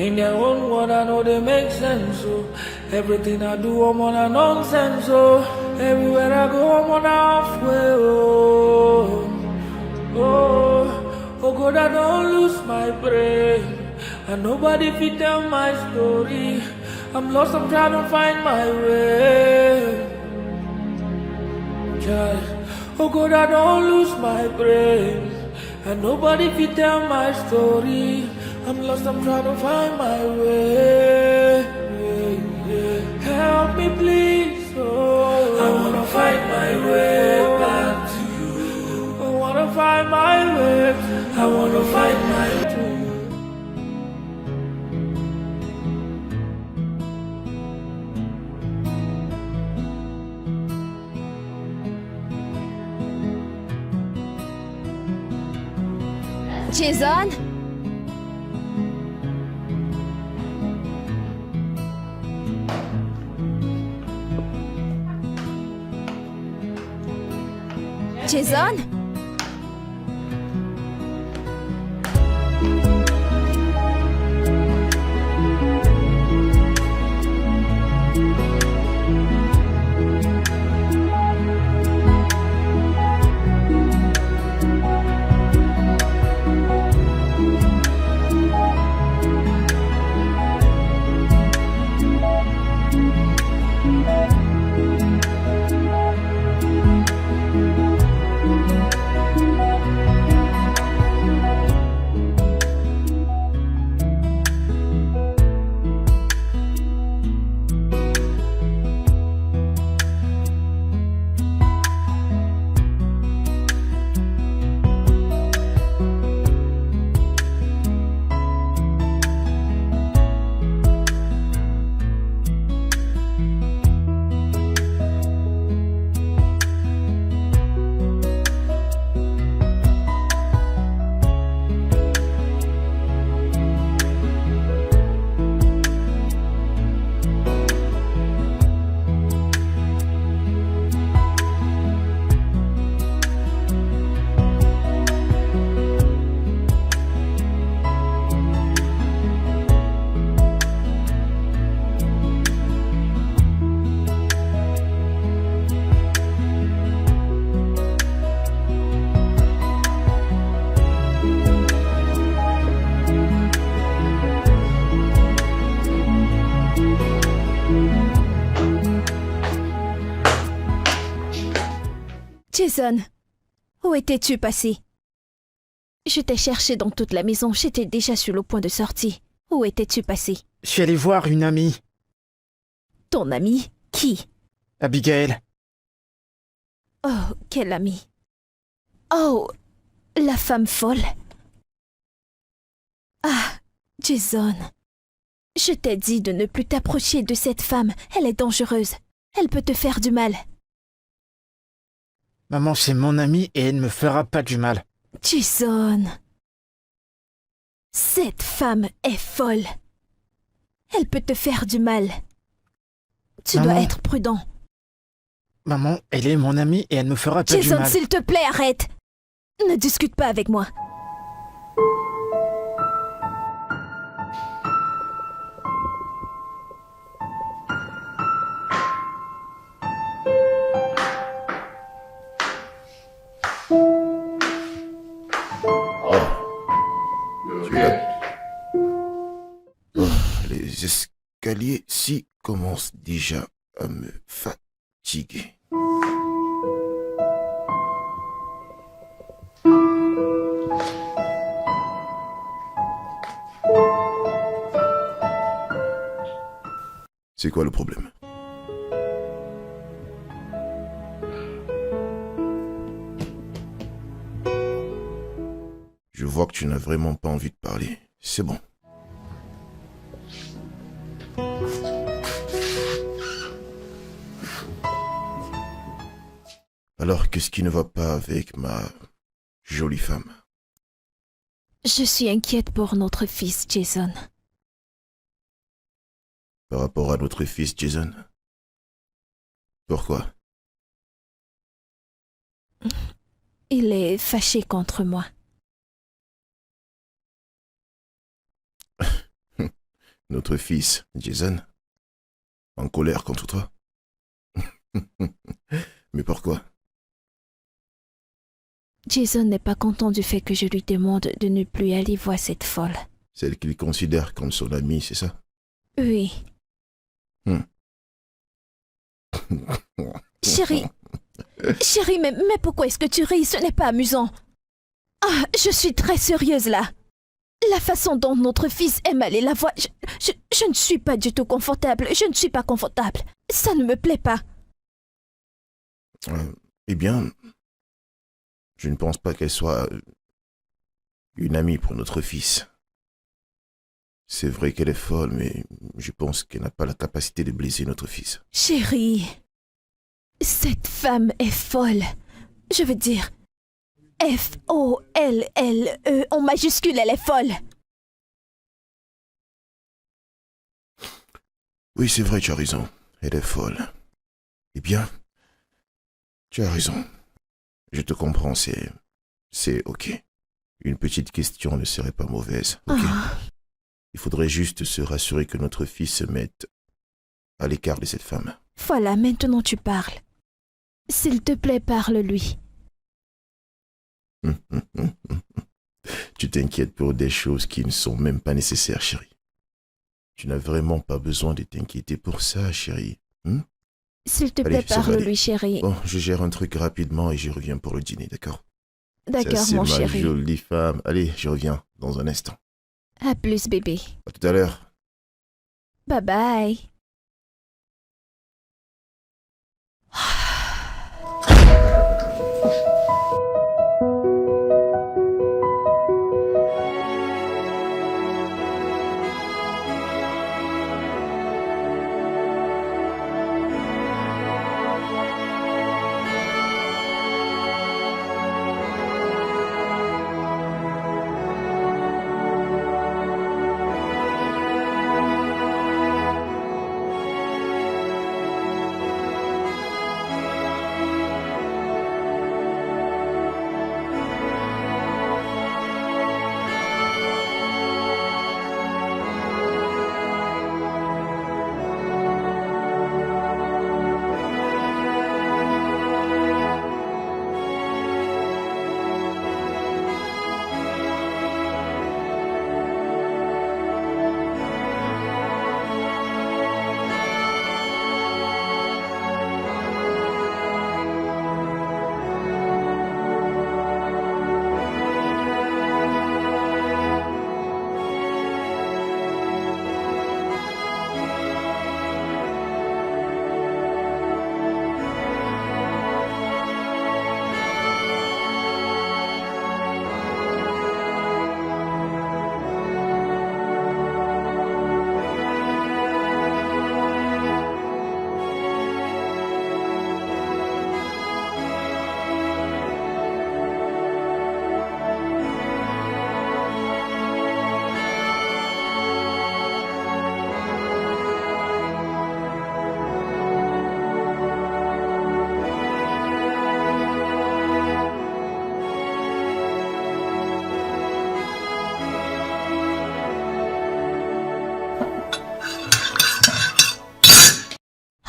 in their own world, I know they make sense, so everything I do, I'm on a nonsense, so everywhere I go, I'm on a halfway, oh God, I don't lose my brain, and nobody fit tell my story. I'm lost, I'm trying to find my way. Oh God, I don't lose my brain, and nobody fit tell my story. I'm lost, I'm trying to find my way. Help me please, oh. I wanna find my way back to you. I wanna find my way. I wanna find my way to you. Jason? Jason? Jason, où étais-tu passé? Je t'ai cherché dans toute la maison, j'étais déjà sur le point de sortie. Où étais-tu passé? Je suis allé voir une amie. Ton amie? Qui? Abigail. Oh, quelle amie? Oh, la femme folle. Ah, Jason. Je t'ai dit de ne plus t'approcher de cette femme, elle est dangereuse. Elle peut te faire du mal. Maman, c'est mon amie et elle ne me fera pas du mal. Jason. Cette femme est folle. Elle peut te faire du mal. Tu Maman. dois être prudent. Maman, elle est mon amie et elle ne me fera pas du Jason, mal. s'il te plaît, arrête. Ne discute pas avec moi. Les escaliers-ci commencent déjà à me fatiguer. C'est quoi le problème? Je vois que tu n'as vraiment pas envie de parler. C'est bon. Alors, qu'est-ce qui ne va pas avec ma jolie femme? Je suis inquiète pour notre fils, Jason. Par rapport à notre fils, Jason? Pourquoi? Il est fâché contre moi. Notre fils, Jason, en colère contre toi. Mais pourquoi? Jason n'est pas content du fait que je lui demande de ne plus aller voir cette folle. Celle qu'il considère comme son amie, c'est ça? Oui. Chérie, mais pourquoi est-ce que tu ris? Ce n'est pas amusant. Ah, je suis très sérieuse là. La façon dont notre fils aime aller la voir, je ne suis pas du tout confortable. Je ne suis pas confortable. Ça ne me plaît pas. Eh bien, je ne pense pas qu'elle soit une amie pour notre fils. C'est vrai qu'elle est folle, mais je pense qu'elle n'a pas la capacité de blesser notre fils. Chérie, cette femme est folle. Je veux dire, F-O-L-L-E, en majuscule, elle est folle. Oui, c'est vrai, tu as raison. Elle est folle. Eh bien, tu as raison. Je te comprends, c'est ok. Une petite question ne serait pas mauvaise, ok? Il faudrait juste se rassurer que notre fils se mette à l'écart de cette femme. Voilà, maintenant tu parles. S'il te plaît, parle-lui. Tu t'inquiètes pour des choses qui ne sont même pas nécessaires, chérie. Tu n'as vraiment pas besoin de t'inquiéter pour ça, chérie. S'il te Allez, plaît, ça va aller. parle-lui, chérie. Bon, je gère un truc rapidement et je reviens pour le dîner, d'accord? D'accord, Ça, mon c'est ma chéri. jolie femme. Allez, je reviens dans un instant. À plus, bébé. À tout à l'heure. Bye bye.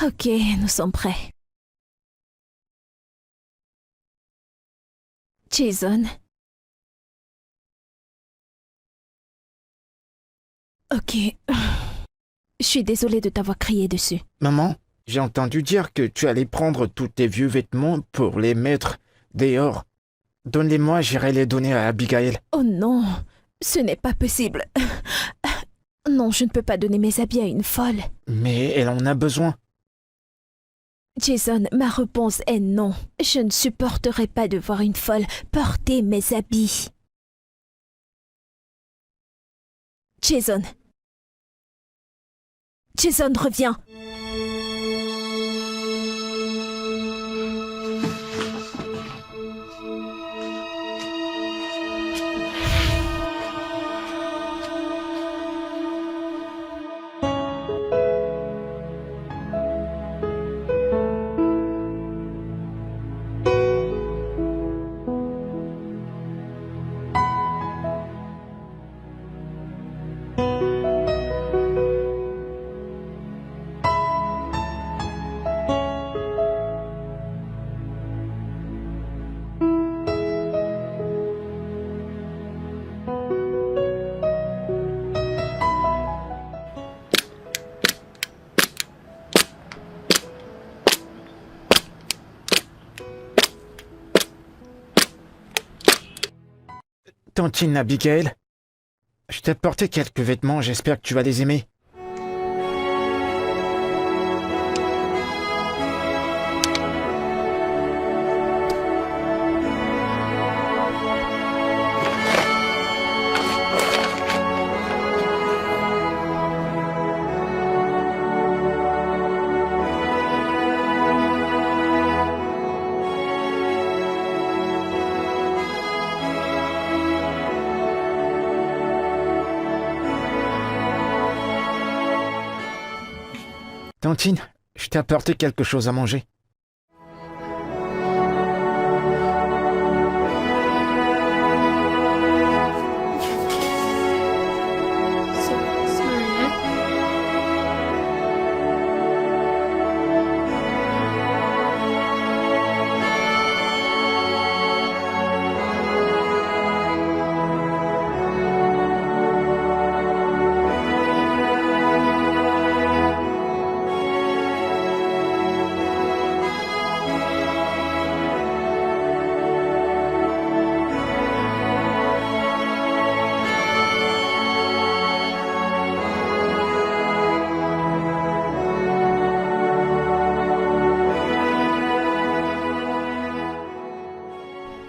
Ok, nous sommes prêts. Jason. Ok. Je suis désolée de t'avoir crié dessus. Maman, j'ai entendu dire que tu allais prendre tous tes vieux vêtements pour les mettre dehors. Donne-les-moi, j'irai les donner à Abigail. Oh non, ce n'est pas possible. Non, je ne peux pas donner mes habits à une folle. Mais elle en a besoin. Jason, ma réponse est non. Je ne supporterai pas de voir une folle porter mes habits. Jason. Jason, reviens. tantine Abigail. Je t'ai apporté quelques vêtements, j'espère que tu vas les aimer. Tantine, je t'ai apporté quelque chose à manger.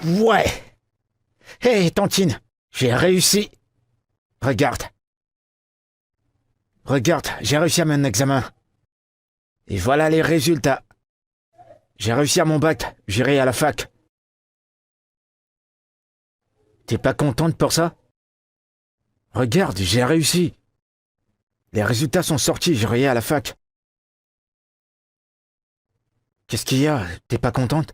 Ouais. Hé, Tantine, j'ai réussi. Regarde. Regarde, j'ai réussi à mon examen. Et voilà les résultats. J'ai réussi à mon bac, j'irai à la fac. T'es pas contente pour ça? Regarde, j'ai réussi. Les résultats sont sortis, j'irai à la fac. Qu'est-ce qu'il y a? T'es pas contente?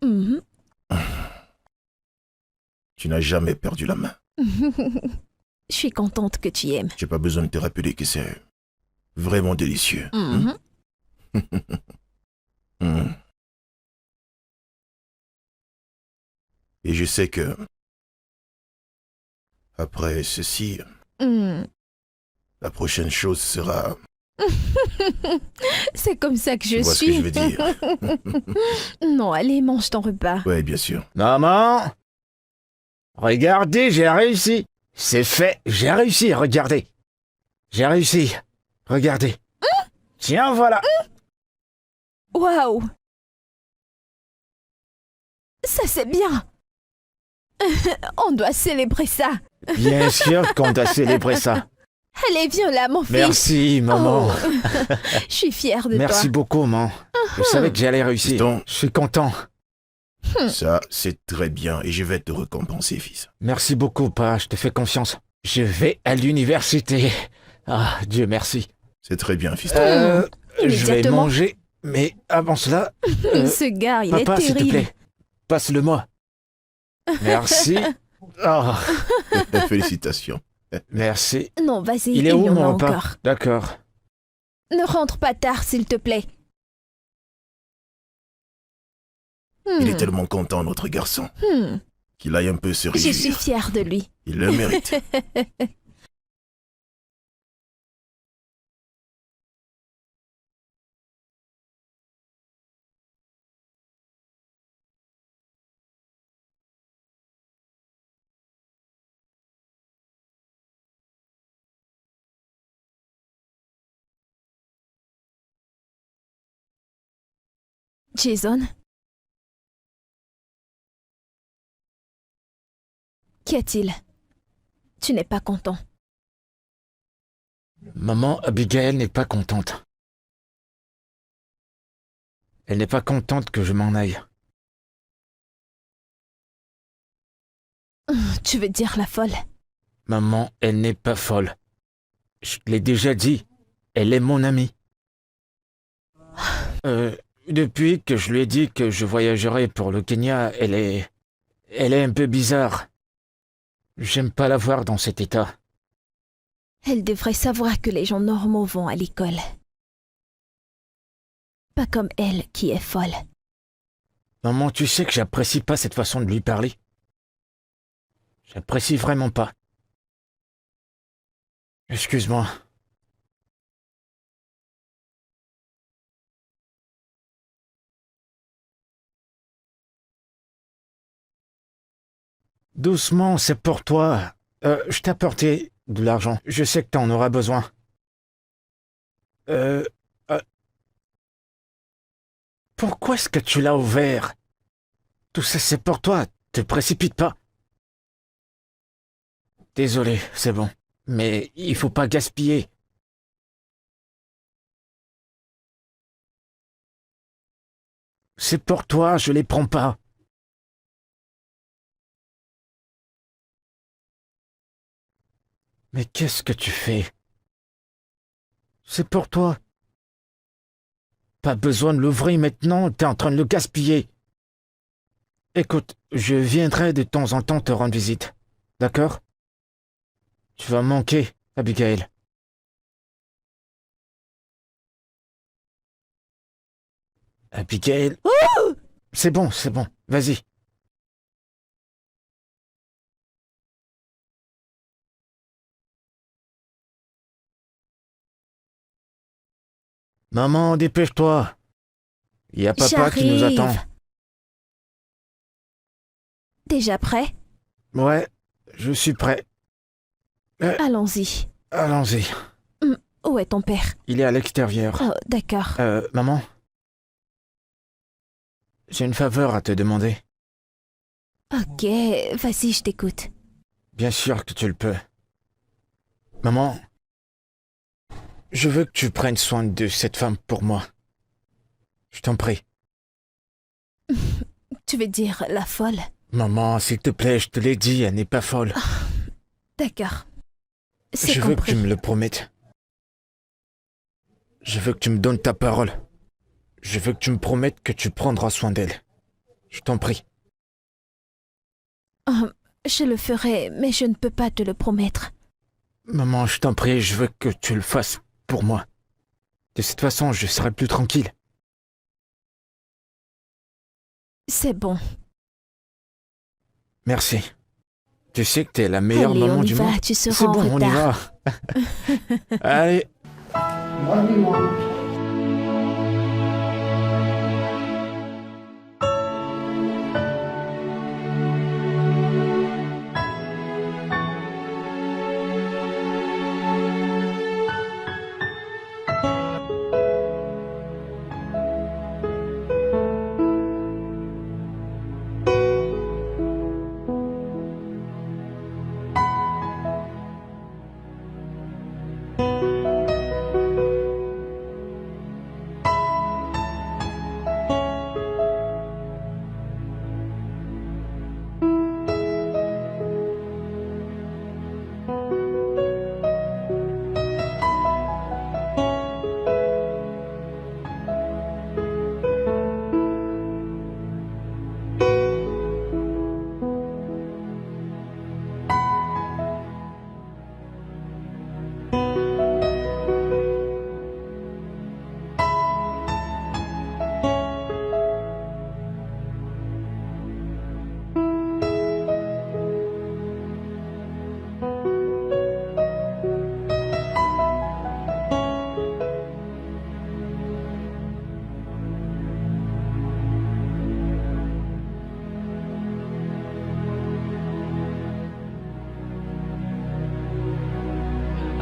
Mhm. Tu n'as jamais perdu la main. Je suis contente que tu aimes. J'ai pas besoin de te rappeler que c'est vraiment délicieux. Mhm. Hmm. Et je sais que après ceci, Mm. la prochaine chose sera... C'est comme ça que je Tu vois ce suis. que je veux dire? Non, allez, mange ton repas. Ouais, bien sûr. Maman! Regardez, j'ai réussi. C'est fait, j'ai réussi, regardez. J'ai réussi. Regardez. Tiens, voilà. Waouh! Ça, c'est bien. On doit célébrer ça. Bien sûr qu'on doit célébrer ça. Allez, viens là, mon fils. Merci, maman. Oh, je suis fière de Merci toi. beaucoup, maman. Je savais que j'allais réussir. Fiston. Je suis content. Ça, c'est très bien et je vais te récompenser, fils. Merci beaucoup, pa. Je te fais confiance. Je vais à l'université. Ah, Dieu merci. C'est très bien, fils. Je vais Immédiatement. manger, mais avant cela, Ce gars, il papa, est s'il te terrible. plaît, passe-le-moi. Merci. Oh, Félicitations. merci. Non, vas-y, Il est y où en a mon repas? encore. D'accord. Ne rentre pas tard, s'il te plaît. Il est Hmm, tellement content, notre garçon, hmm. qu'il aille un peu se Je suis réjouir. fière de lui. Il le mérite. Jason? Qu'y a-t-il? Tu n'es pas content. Maman Abigail n'est pas contente. Elle n'est pas contente que je m'en aille. Tu veux dire la folle? Maman, elle n'est pas folle. Je l'ai déjà dit. Elle est mon amie. Depuis que je lui ai dit que je voyagerais pour le Kenya, elle est un peu bizarre. J'aime pas la voir dans cet état. Elle devrait savoir que les gens normaux vont à l'école. Pas comme elle qui est folle. Maman, tu sais que j'apprécie pas cette façon de lui parler. J'apprécie vraiment pas. Excuse-moi. Doucement, c'est pour toi. Je t'ai apporté de l'argent. Je sais que t'en auras besoin. Euh... Pourquoi est-ce que tu l'as ouvert? Tout ça, c'est pour toi. Te précipite pas. Désolé, c'est bon. Mais il faut pas gaspiller. C'est pour toi, je les prends pas. Mais qu'est-ce que tu fais? C'est pour toi. Pas besoin de l'ouvrir maintenant, t'es en train de le gaspiller. Écoute, je viendrai de temps en temps te rendre visite. D'accord? Tu vas me manquer, Abigail. Abigail. Oh! C'est bon, vas-y. Maman, dépêche-toi. Il y a papa qui nous attend. Déjà prêt? Ouais, je suis prêt. Allons-y. Allons-y. Où est ton père? Il est à l'extérieur. Oh, d'accord. Maman? J'ai une faveur à te demander. Ok, vas-y, je t'écoute. Bien sûr que tu le peux. Maman, je veux que tu prennes soin de cette femme pour moi. Je t'en prie. Tu veux dire la folle? Maman, s'il te plaît, je te l'ai dit, elle n'est pas folle. D'accord. C'est Je veux que compris. tu me le promettes. Je veux que tu me donnes ta parole. Je veux que tu me promettes que tu prendras soin d'elle. Je t'en prie. Je le ferai, mais je ne peux pas te le promettre. Maman, je t'en prie, je veux que tu le fasses pour moi. De cette façon, je serai plus tranquille. C'est bon. Merci. Tu sais que t'es la meilleure Allez, maman on y du va, monde. tu seras C'est en bon, on y va. retard. Allez.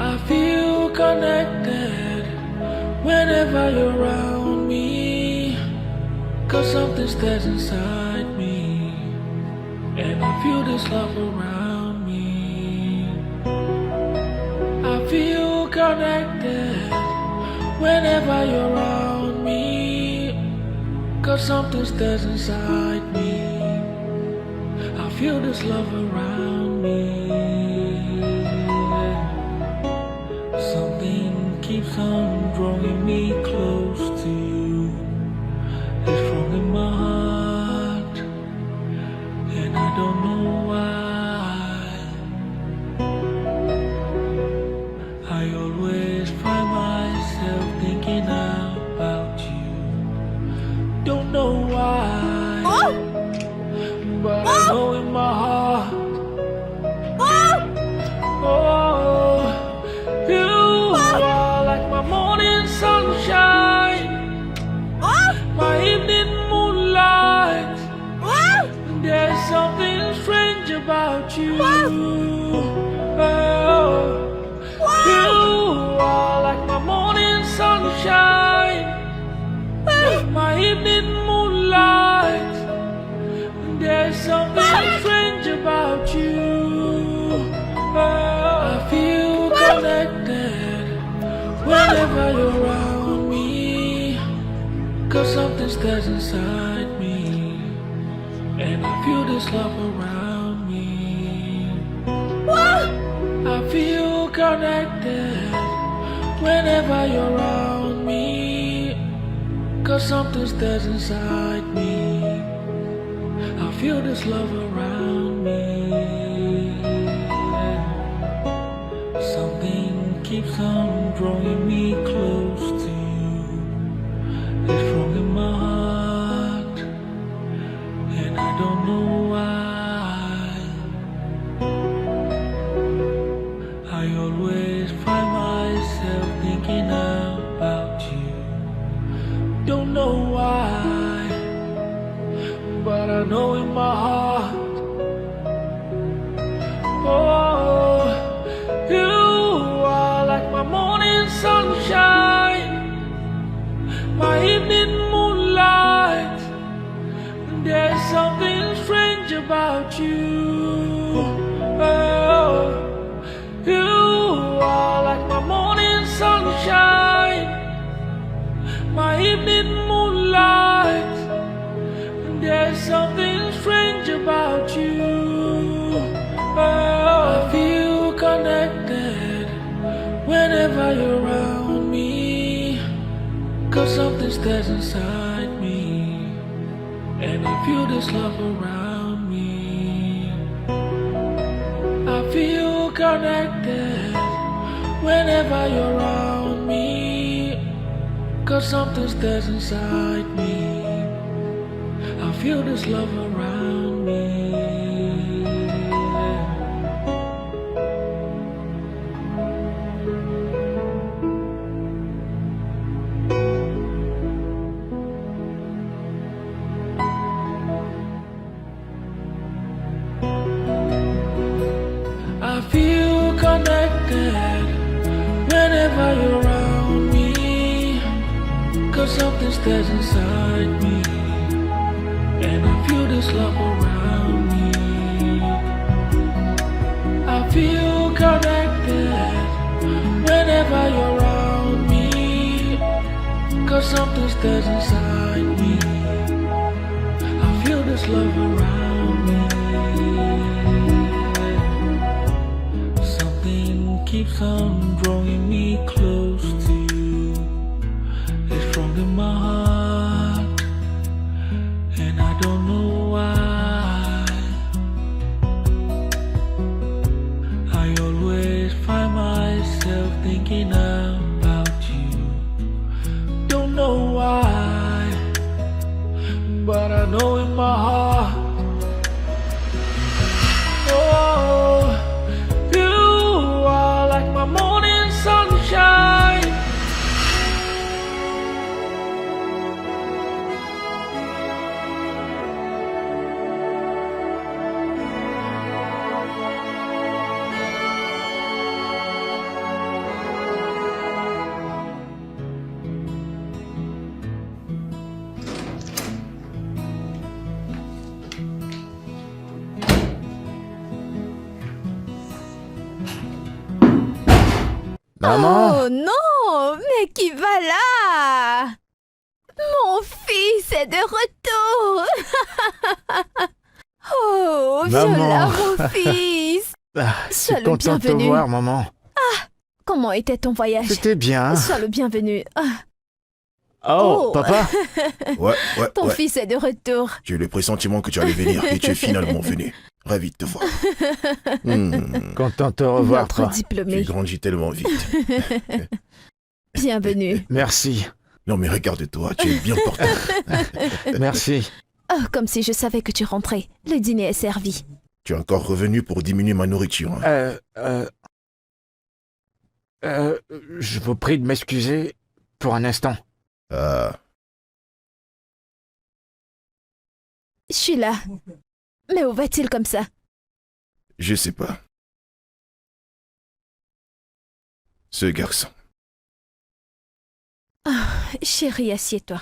I feel connected whenever you're around me, 'cause something stays inside me, and I feel this love around me. I feel connected whenever you're around me, 'cause something stays inside me. I feel this love around me. Something keeps on drawing me close to you. whenever you're around me. Cause something stirs inside me, and I feel this love around me. I feel connected whenever you're around me. Cause something stirs inside me, I feel this love around me. Something keeps on drawing me close to you. It's from in my heart, and I don't know why. I always find myself thinking about you. Don't know why, but I know in my heart. Oh, you are like my morning sunshine, my evening moonlight. There's something strange about you. Oh, you are like my morning sunshine, my evening moonlight. There's something strange about you. Oh, I feel connected whenever you're around me. Cause something stays inside me, and I feel this love around me. I feel connected whenever you're around me. Cause something stays inside me, I feel this love around me. I feel connected whenever you're around me. Cause something stays inside me, and I feel this love around me. I feel connected whenever you're around me. Cause something stays inside me, I feel this love around me. Something keeps on drawing me close to you. It's strong in my heart, and I don't know why. I always find myself thinking about you. Don't know why, but I know in my heart. Oh, you are like my morning sunshine. Maman! Oh non, mais qui va là? Mon fils est de retour. Oh, Maman. Viola, mon fils. Ah, je Sois suis le content de te bienvenu. voir, maman. Comment était ton voyage? C'était bien. Sois le bienvenu. Ah, Oh, Oh. papa! Ouais, ton fils est de retour. J'ai eu le pressentiment que tu allais venir et tu es finalement venu. Ravi de te voir. Content de te revoir, Notre toi. Tu diplômé. grandis tellement vite. Bienvenue. Merci. Non mais regarde-toi, tu es bien portant. Merci. Oh, comme si je savais que tu rentrais. Le dîner est servi. Tu es encore revenu pour diminuer ma nourriture. Hein. Je vous prie de m'excuser pour un instant. Ah, Je suis là. Mais où va-t-il comme ça? je sais pas. Ce garçon. Chérie, assieds-toi.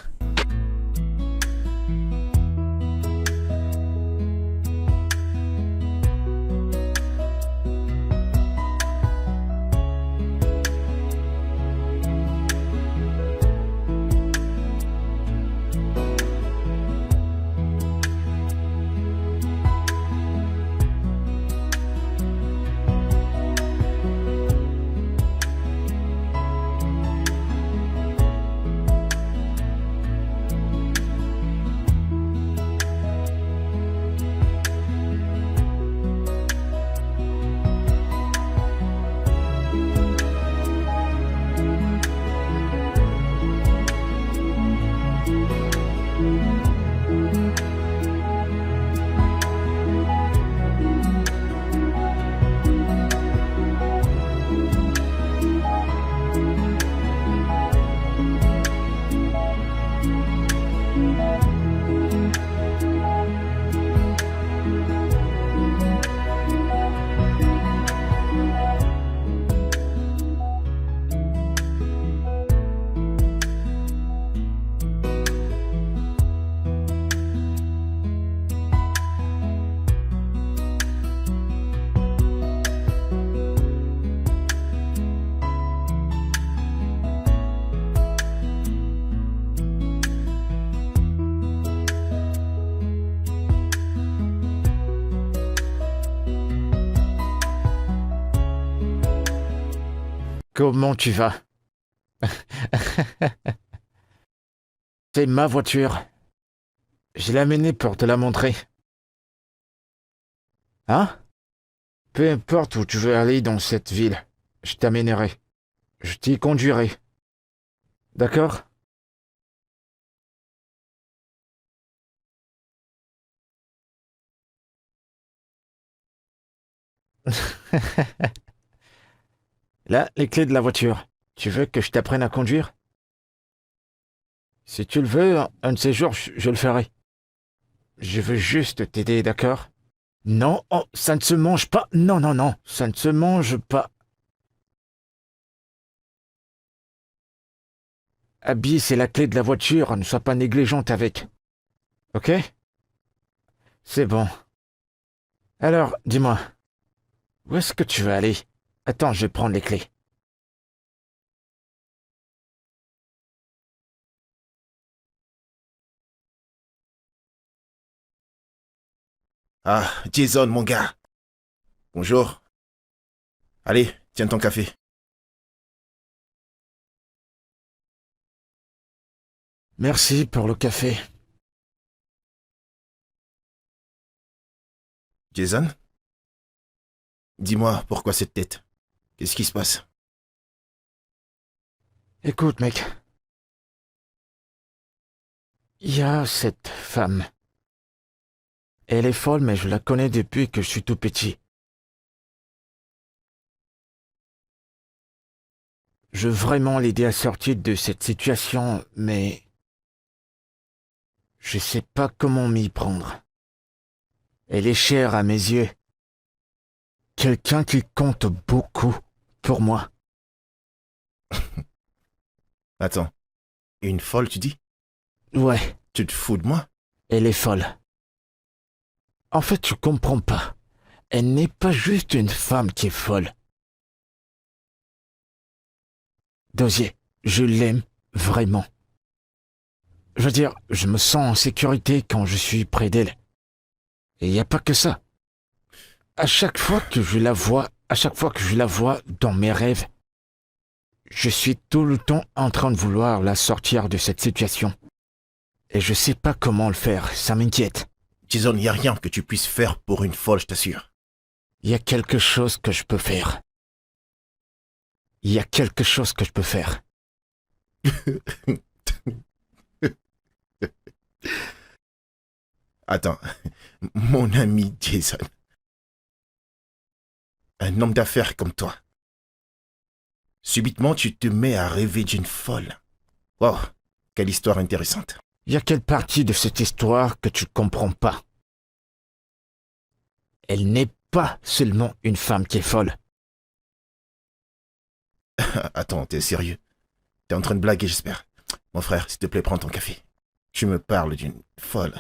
Comment tu vas? C'est ma voiture. Je l'ai amenée pour te la montrer. Hein? Peu importe où tu veux aller dans cette ville, je t'amènerai. Je t'y conduirai. D'accord? Là, les clés de la voiture. Tu veux que je t'apprenne à conduire? Si tu le veux, un de ces jours, je le ferai. Je veux juste t'aider, d'accord? Non, oh, ça ne se mange pas. Non, non, non, ça ne se mange pas. Abby, c'est la clé de la voiture, ne sois pas négligente avec. Ok? C'est bon. Alors, dis-moi, où est-ce que tu veux aller? Attends, je vais prendre les clés. Ah, Jason, mon gars. Bonjour. Allez, tiens ton café. Merci pour le café. Jason? Dis-moi, pourquoi cette tête? Qu'est-ce qui se passe? Écoute, mec. Il y a cette femme. Elle est folle, mais je la connais depuis que je suis tout petit. Je veux vraiment l'aider à sortir de cette situation, mais je sais pas comment m'y prendre. Elle est chère à mes yeux. Quelqu'un qui compte beaucoup pour moi. Attends, une folle, tu dis? Ouais, Tu te fous de moi? elle est folle. En fait, tu comprends pas. Elle n'est pas juste une femme qui est folle. Dosier, je l'aime vraiment. Je veux dire, je me sens en sécurité quand je suis près d'elle. Et il n'y a pas que ça. À chaque fois que je la vois dans mes rêves, je suis tout le temps en train de vouloir la sortir de cette situation. Et je sais pas comment le faire, ça m'inquiète. Jason, il n'y a rien que tu puisses faire pour une folle, je t'assure. Il y a quelque chose que je peux faire. Il y a quelque chose que je peux faire. Attends, mon ami Jason. Un homme d'affaires comme toi. Subitement, tu te mets à rêver d'une folle. Wow, quelle histoire intéressante. Il y a quelle partie de cette histoire que tu comprends pas? Elle n'est pas seulement une femme qui est folle. Attends, t'es sérieux? T'es en train de blaguer, j'espère. Mon frère, s'il te plaît, prends ton café. Tu me parles d'une folle.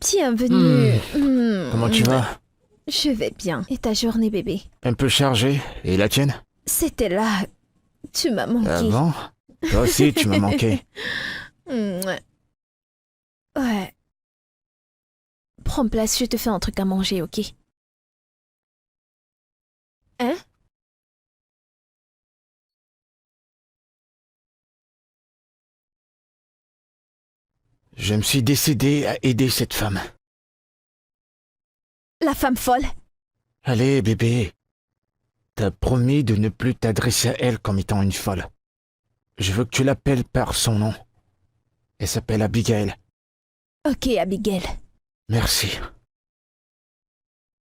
Bienvenue. Comment tu vas? Je vais bien. Et ta journée, bébé? Un peu chargée. Et la tienne? C'était là. Tu m'as manqué. Ah bon? Toi aussi, tu m'as manqué. Ouais. Prends place, je te fais un truc à manger, ok? Hein? Je me suis décidé à aider cette femme. La femme folle? Allez, bébé. T'as promis de ne plus t'adresser à elle comme étant une folle. Je veux que tu l'appelles par son nom. Elle s'appelle Abigail. Ok, Abigail. Merci.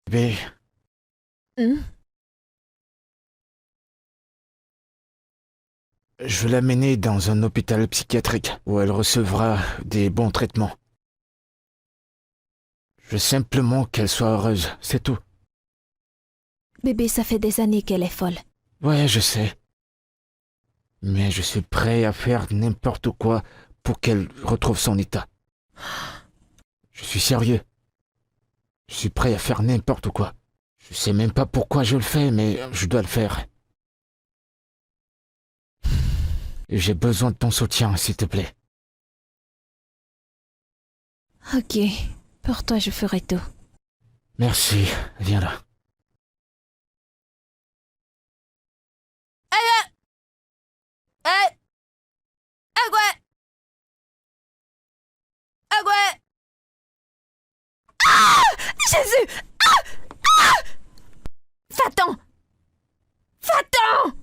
Bébé, Hmm? je veux l'amener dans un hôpital psychiatrique où elle recevra des bons traitements. Je veux simplement qu'elle soit heureuse, c'est tout. Bébé, ça fait des années qu'elle est folle. Ouais, je sais. Mais je suis prêt à faire n'importe quoi pour qu'elle retrouve son état. Je suis sérieux. Je suis prêt à faire n'importe quoi. Je sais même pas pourquoi je le fais, mais je dois le faire. J'ai besoin de ton soutien, s'il te plaît. Ok, pour toi je ferai tout. Merci, viens là. Jésus! Va-t'en! Va-t'en!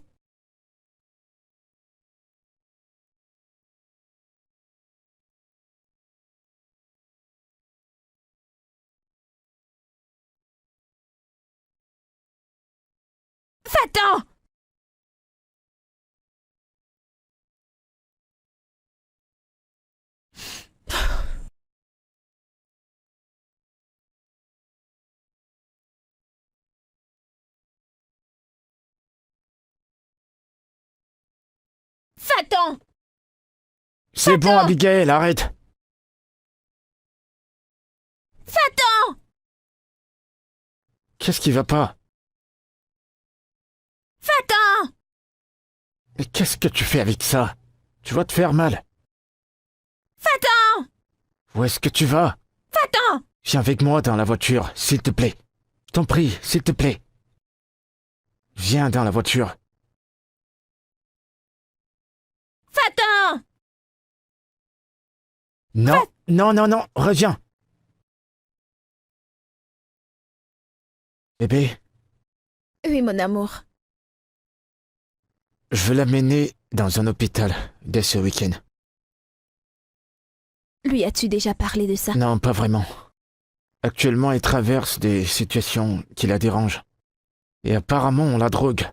Va-t'en! Va-t'en! C'est bon, Abigail, arrête. Va-t'en! Qu'est-ce qui va pas? Va-t'en! Mais qu'est-ce que tu fais avec ça? Tu vas te faire mal. Va-t'en! Où est-ce que tu vas? Va-t'en! Viens avec moi dans la voiture, s'il te plaît. Je t'en prie, s'il te plaît. Viens dans la voiture. Va-t'en! Non, non, non, non, reviens. Bébé, Oui, mon amour. je veux l'amener dans un hôpital dès ce week-end. Lui as-tu déjà parlé de ça? Non, pas vraiment. Actuellement, il traverse des situations qui la dérangent. Et apparemment, on la drogue.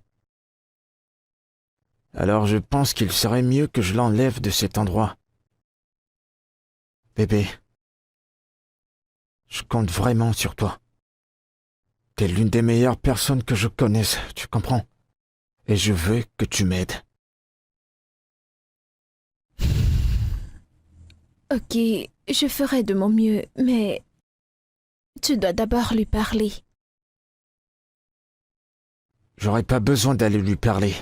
Alors je pense qu'il serait mieux que je l'enlève de cet endroit. Bébé, je compte vraiment sur toi. T'es l'une des meilleures personnes que je connaisse, tu comprends? Et je veux que tu m'aides. Ok, je ferai de mon mieux, mais tu dois d'abord lui parler. J'aurais pas besoin d'aller lui parler.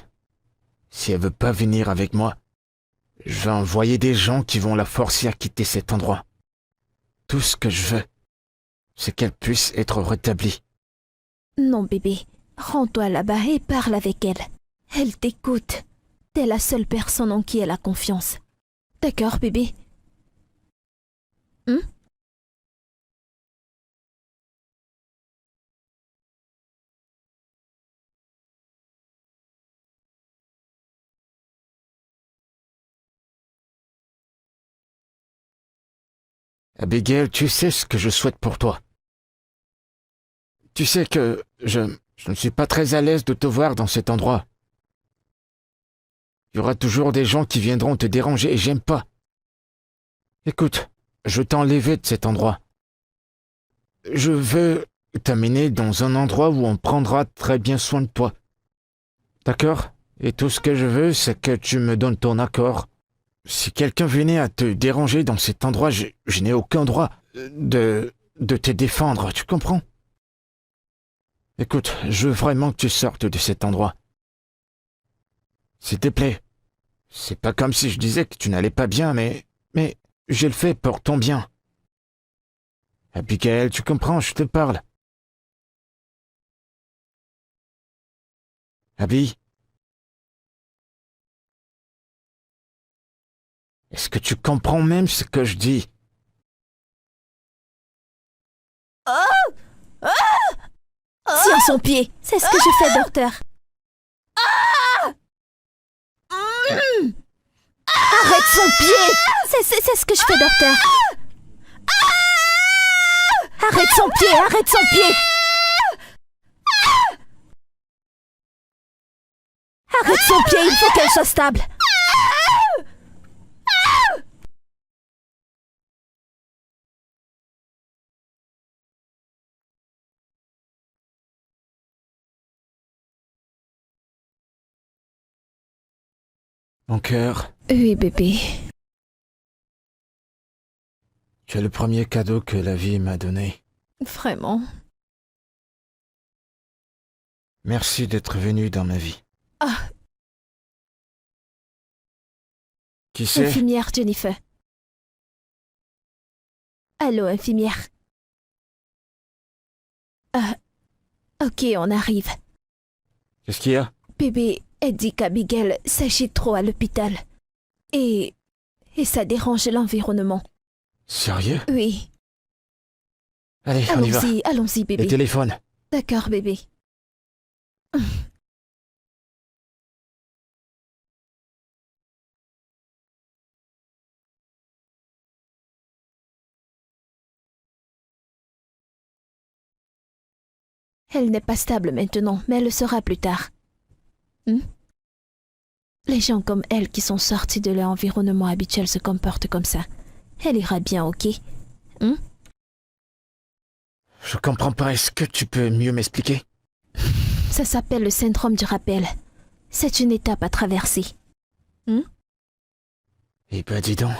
Si elle veut pas venir avec moi, je vais envoyer des gens qui vont la forcer à quitter cet endroit. Tout ce que je veux, c'est qu'elle puisse être rétablie. Non, bébé, rends-toi là-bas et parle avec elle. Elle t'écoute. T'es la seule personne en qui elle a confiance. D'accord, bébé? Abigail, tu sais ce que je souhaite pour toi. Tu sais que je ne suis pas très à l'aise de te voir dans cet endroit. Il y aura toujours des gens qui viendront te déranger et j'aime pas. Écoute, je t'ai enlevé de cet endroit. Je veux t'amener dans un endroit où on prendra très bien soin de toi. D'accord? Et tout ce que je veux, c'est que tu me donnes ton accord. Si quelqu'un venait à te déranger dans cet endroit, je n'ai aucun droit de te défendre, tu comprends? Écoute, je veux vraiment que tu sortes de cet endroit. S'il te plaît. C'est pas comme si je disais que tu n'allais pas bien, mais je le fais pour ton bien. Abigail, tu comprends, je te parle. Abby? Est-ce que tu comprends même ce que je dis? Tiens son pied. C'est ce que je fais, docteur. Arrête son pied. C'est ce que je fais, docteur. Arrête son pied, arrête son pied. Arrête son pied, il faut qu'elle soit stable. Mon cœur, Oui, bébé. tu es le premier cadeau que la vie m'a donné. Vraiment. Merci d'être venu dans ma vie. Ah, Qui c'est? infirmière Jennifer. Allô, infirmière. Ah, ok, on arrive. Qu'est-ce qu'il y a? Bébé, elle dit qu'Abigail s'agite trop à l'hôpital. Et ça dérange l'environnement. Sérieux? Oui. Allez, on y va. Allons-y, Les bébé. téléphones. D'accord, bébé. Elle n'est pas stable maintenant, mais elle le sera plus tard. Les gens comme elle qui sont sortis de leur environnement habituel se comportent comme ça. Elle ira bien, ok? Je comprends pas, est-ce que tu peux mieux m'expliquer? Ça s'appelle le syndrome du rappel. C'est une étape à traverser. Eh ben dis donc,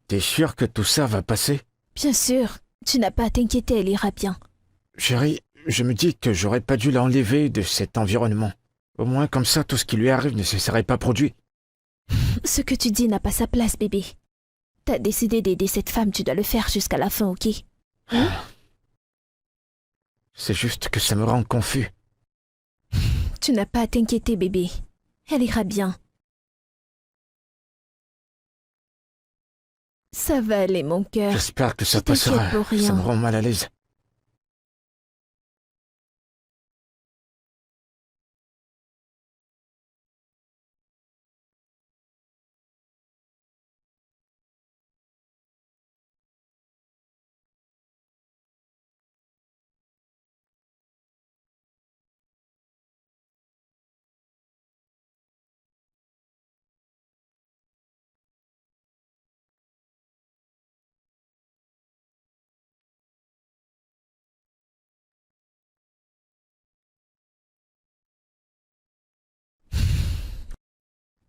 t'es sûr que tout ça va passer? Bien sûr, tu n'as pas à t'inquiéter, elle ira bien. Chérie, je me dis que j'aurais pas dû l'enlever de cet environnement. Au moins comme ça, tout ce qui lui arrive ne se serait pas produit. Ce que tu dis n'a pas sa place, bébé. T'as décidé d'aider cette femme, tu dois le faire jusqu'à la fin, ok? C'est juste que ça me rend confus. Tu n'as pas à t'inquiéter, bébé. Elle ira bien. Ça va aller, mon cœur. J'espère que ça Tu t'inquiètes passera. pour rien. Ça me rend mal à l'aise.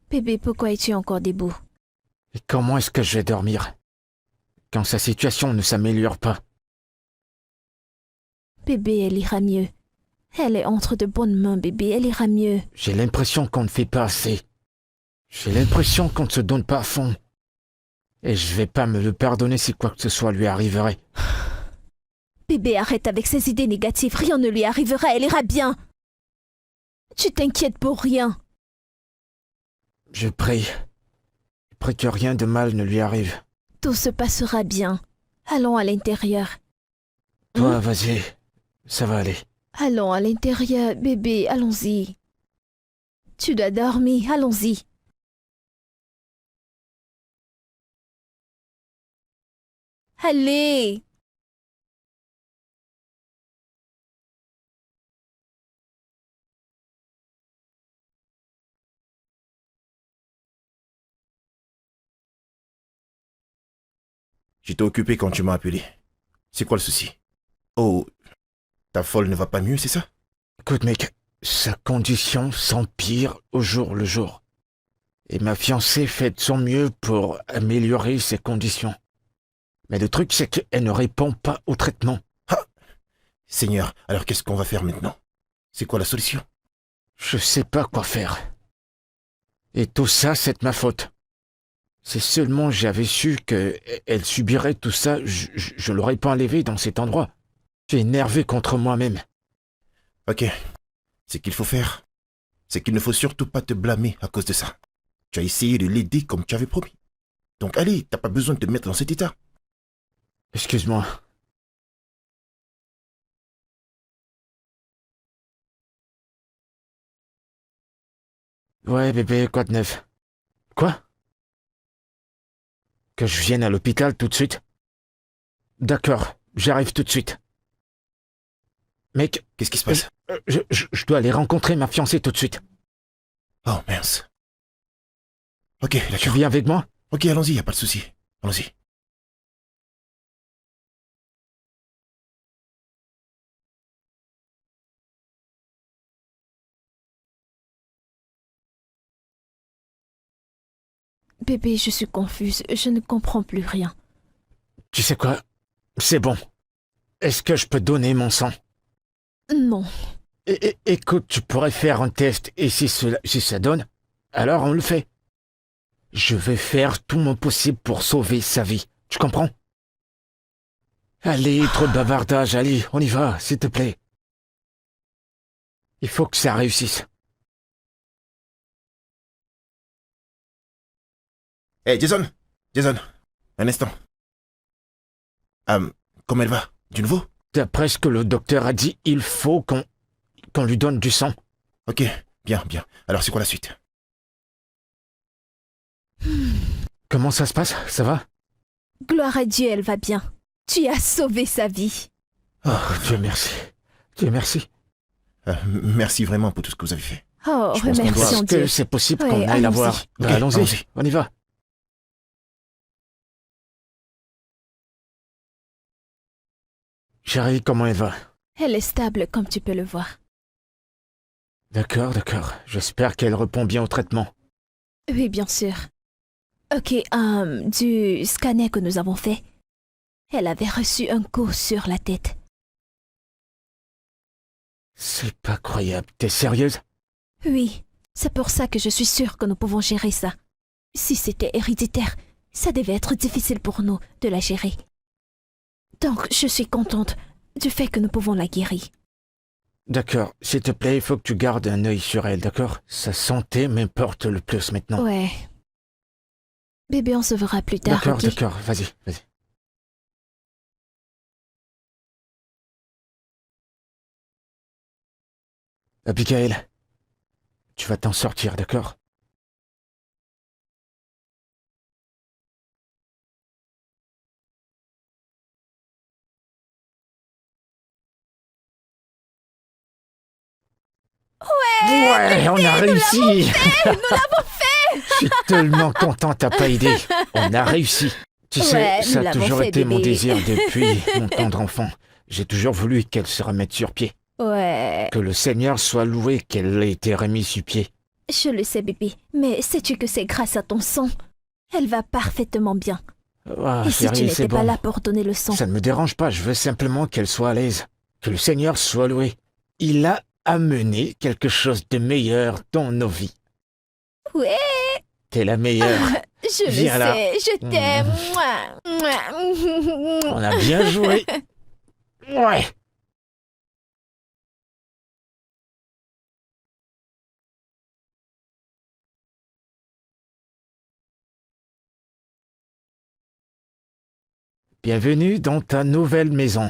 Bébé, pourquoi es-tu encore debout? Et comment est-ce que je vais dormir quand sa situation ne s'améliore pas? Bébé, elle ira mieux. Elle est entre de bonnes mains, bébé, elle ira mieux. J'ai l'impression qu'on ne fait pas assez. J'ai l'impression qu'on ne se donne pas à fond. Et je vais pas me le pardonner si quoi que ce soit lui arriverait. Bébé, arrête avec ces idées négatives, rien ne lui arrivera, elle ira bien. Tu t'inquiètes pour rien. Je prie. Je prie que rien de mal ne lui arrive. Tout se passera bien. Allons à l'intérieur. Toi, vas-y. Ça va aller. Allons à l'intérieur, bébé, allons-y. Tu dois dormir, allons-y. Allez! J'étais occupé quand tu m'as appelé. C'est quoi le souci? Oh, ta folle ne va pas mieux, c'est ça? Écoute, mec, sa condition s'empire au jour le jour. Et ma fiancée fait de son mieux pour améliorer ses conditions. Mais le truc, c'est qu'elle ne répond pas au traitement. Ah! Seigneur, alors qu'est-ce qu'on va faire maintenant? C'est quoi la solution? Je sais pas quoi faire. Et tout ça, c'est de ma faute. Si seulement j'avais su qu'elle subirait tout ça, je l'aurais pas enlevée dans cet endroit. J'ai énervé contre moi-même. Ok. Ce qu'il faut faire, c'est qu'il ne faut surtout pas te blâmer à cause de ça. Tu as essayé de l'aider comme tu avais promis. Donc allez, t'as pas besoin de te mettre dans cet état. Excuse-moi. Ouais, bébé, quoi de neuf? Quoi? Que je vienne à l'hôpital tout de suite? D'accord, j'arrive tout de suite. Mec, Qu'est-ce qui se passe? je dois aller rencontrer ma fiancée tout de suite. Oh mince. Ok, Tu d'accord. viens avec moi? Ok, allons-y, y a pas de souci. Allons-y. Bébé, je suis confuse. Je ne comprends plus rien. Tu sais quoi? C'est bon. Est-ce que je peux donner mon sang? Non. Écoute, tu pourrais faire un test et si ça donne, alors on le fait. Je vais faire tout mon possible pour sauver sa vie. Tu comprends? Allez, trop de bavardage, allez, on y va, s'il te plaît. Il faut que ça réussisse. Hey, Jason! Jason, un instant. Comment elle va? Du nouveau? D'après ce que le docteur a dit, il faut qu'on lui donne du sang. Ok, bien, bien. Alors c'est quoi la suite? Comment ça se passe? Ça va? Gloire à Dieu, elle va bien. Tu as sauvé sa vie. Oh, Dieu merci. Dieu merci. Merci vraiment pour tout ce que vous avez fait. Oh, Je pense qu'on doit- remercions Est-ce que Dieu. c'est possible Ouais, qu'on aille la allons-y. voir? Ok, Allons-y, allons-y. on y va. Chérie, comment elle va? Elle est stable, comme tu peux le voir. D'accord, d'accord. J'espère qu'elle répond bien au traitement. Oui, bien sûr. Ok, du scanner que nous avons fait, elle avait reçu un coup sur la tête. C'est pas croyable. T'es sérieuse? Oui, c'est pour ça que je suis sûre que nous pouvons gérer ça. Si c'était héréditaire, ça devait être difficile pour nous de la gérer. Donc, je suis contente du fait que nous pouvons la guérir. D'accord. S'il te plaît, il faut que tu gardes un œil sur elle, d'accord? Sa santé m'importe le plus maintenant. Ouais. Bébé, on se verra plus tard, D'accord, ok? d'accord. Vas-y, vas-y. Abigail, tu vas t'en sortir, d'accord? Ouais, on a réussi! Nous l'avons fait! Je suis tellement content, t'as pas idée. On a réussi. Tu sais, Ouais, ça nous a l'avons toujours fait, été mon bébé. désir depuis mon tendre enfant. J'ai toujours voulu qu'elle se remette sur pied. Ouais, Que le Seigneur soit loué qu'elle ait été remise sur pied. je le sais, bébé. Mais sais-tu que c'est grâce à ton sang? Elle va parfaitement bien. Ah, Et si tu chérie, c'est n'étais pas bon. là pour donner le sang? Ça ne me dérange pas, je veux simplement qu'elle soit à l'aise. Que le Seigneur soit loué. Il a amené quelque chose de meilleur dans nos vies. Ouais, T'es la meilleure. je le Viens là. sais, je t'aime. Mouah, mouah. On a bien joué. Ouais. Bienvenue dans ta nouvelle maison.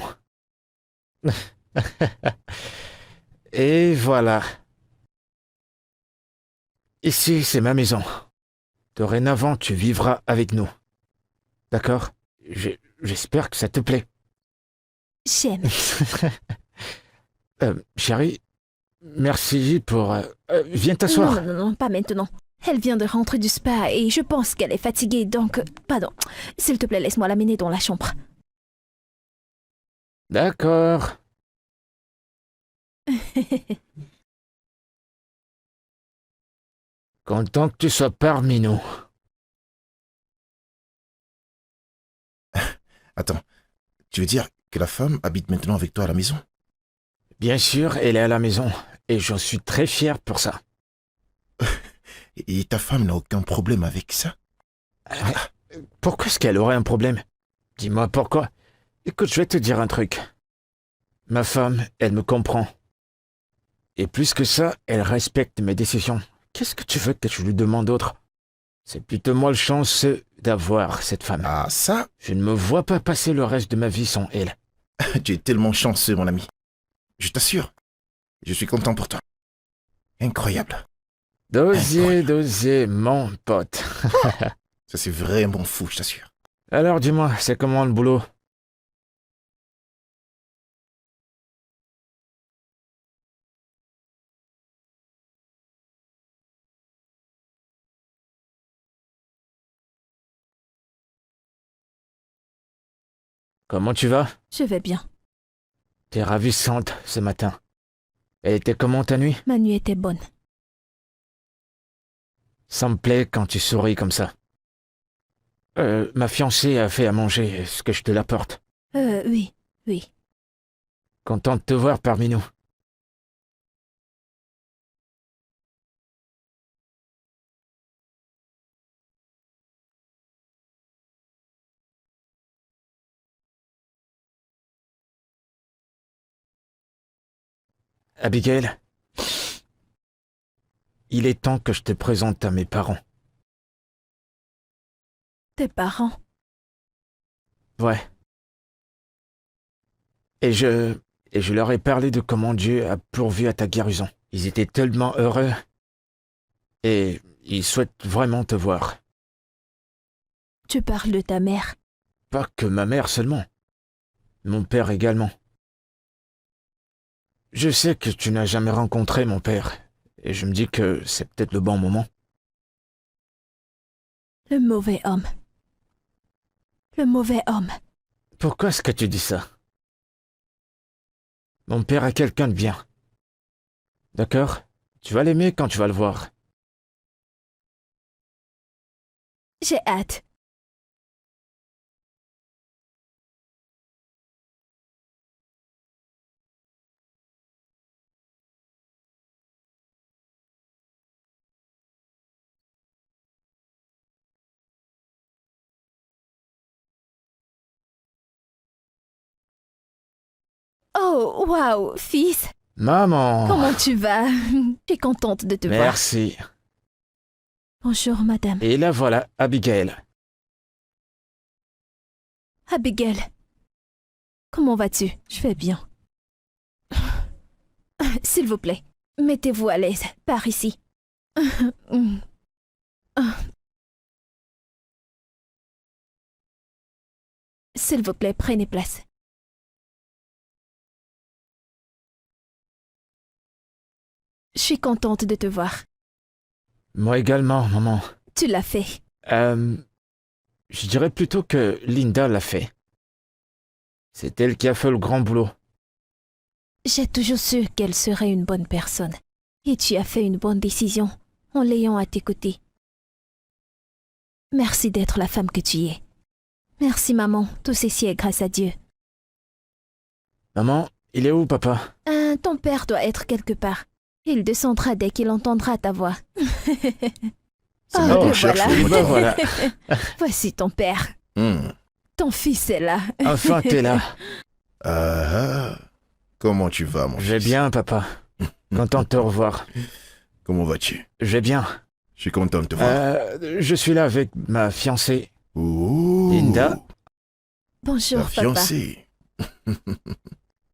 Et voilà. Ici, c'est ma maison. Dorénavant, tu vivras avec nous. D'accord? J'espère que ça te plaît. J'aime. Chérie, merci pour... viens Non, t'asseoir. non, non, non, pas maintenant. Elle vient de rentrer du spa et je pense qu'elle est fatiguée, donc... Pardon. S'il te plaît, laisse-moi l'amener dans la chambre. D'accord. Content que tu sois parmi nous. Attends, tu veux dire que la femme habite maintenant avec toi à la maison? Bien sûr, elle est à la maison et j'en suis très fier pour ça. Et ta femme n'a aucun problème avec ça? Pourquoi est-ce qu'elle aurait un problème? Dis-moi pourquoi. Écoute, je vais te dire un truc. Ma femme, elle me comprend. Et plus que ça, elle respecte mes décisions. Qu'est-ce que tu veux que je lui demande d'autre? C'est plutôt moi le chanceux d'avoir cette femme. Ah, ça, Je ne me vois pas passer le reste de ma vie sans elle. tu es tellement chanceux, mon ami. Je t'assure, je suis content pour toi. Incroyable. Dosier, Incroyable. dosier, mon pote. Ça, c'est vraiment fou, je t'assure. Alors dis-moi, c'est comment le boulot? Comment tu vas? Je vais bien. T'es ravissante ce matin. Elle était comment ta nuit? Ma nuit était bonne. Ça me plaît quand tu souris comme ça. Ma fiancée a fait à manger. Est-ce que je te l'apporte? Oui, oui. Content de te voir parmi nous. Abigail, il est temps que je te présente à mes parents. Tes parents? Ouais. Et je leur ai parlé de comment Dieu a pourvu à ta guérison. Ils étaient tellement heureux. Et ils souhaitent vraiment te voir. Tu parles de ta mère? Pas que ma mère seulement. Mon père également. Je sais que tu n'as jamais rencontré mon père. Et je me dis que c'est peut-être le bon moment. Le mauvais homme. Le mauvais homme. Pourquoi est-ce que tu dis ça? Mon père est quelqu'un de bien. D'accord? Tu vas l'aimer quand tu vas le voir. J'ai hâte. Oh, waouh, fils. Maman! Comment tu vas? Je suis contente de te voir. Merci. Bonjour, madame. Et la voilà, Abigail. Abigail. Comment vas-tu? Je vais bien. S'il vous plaît, mettez-vous à l'aise. Par ici. S'il vous plaît, prenez place. Je suis contente de te voir. Moi également, maman. Tu l'as fait. Je dirais plutôt que Linda l'a fait. C'est elle qui a fait le grand boulot. J'ai toujours su qu'elle serait une bonne personne. Et tu as fait une bonne décision en l'ayant à tes côtés. Merci d'être la femme que tu es. Merci, maman. Tout ceci est grâce à Dieu. Maman, il est où, papa? Ton père doit être quelque part. Il descendra dès qu'il entendra ta voix. C'est moi le qu'on cherche, voilà. le moto. Voilà. Voici ton père. Hmm. Ton fils est là. Enfin, t'es là. Comment tu vas, mon Je vais fils? bien, papa. Content de te revoir. Comment vas-tu? Je vais bien. Je suis content de te voir. Je suis là avec ma fiancée. Ouh. Linda. Bonjour, Ta papa. fiancée.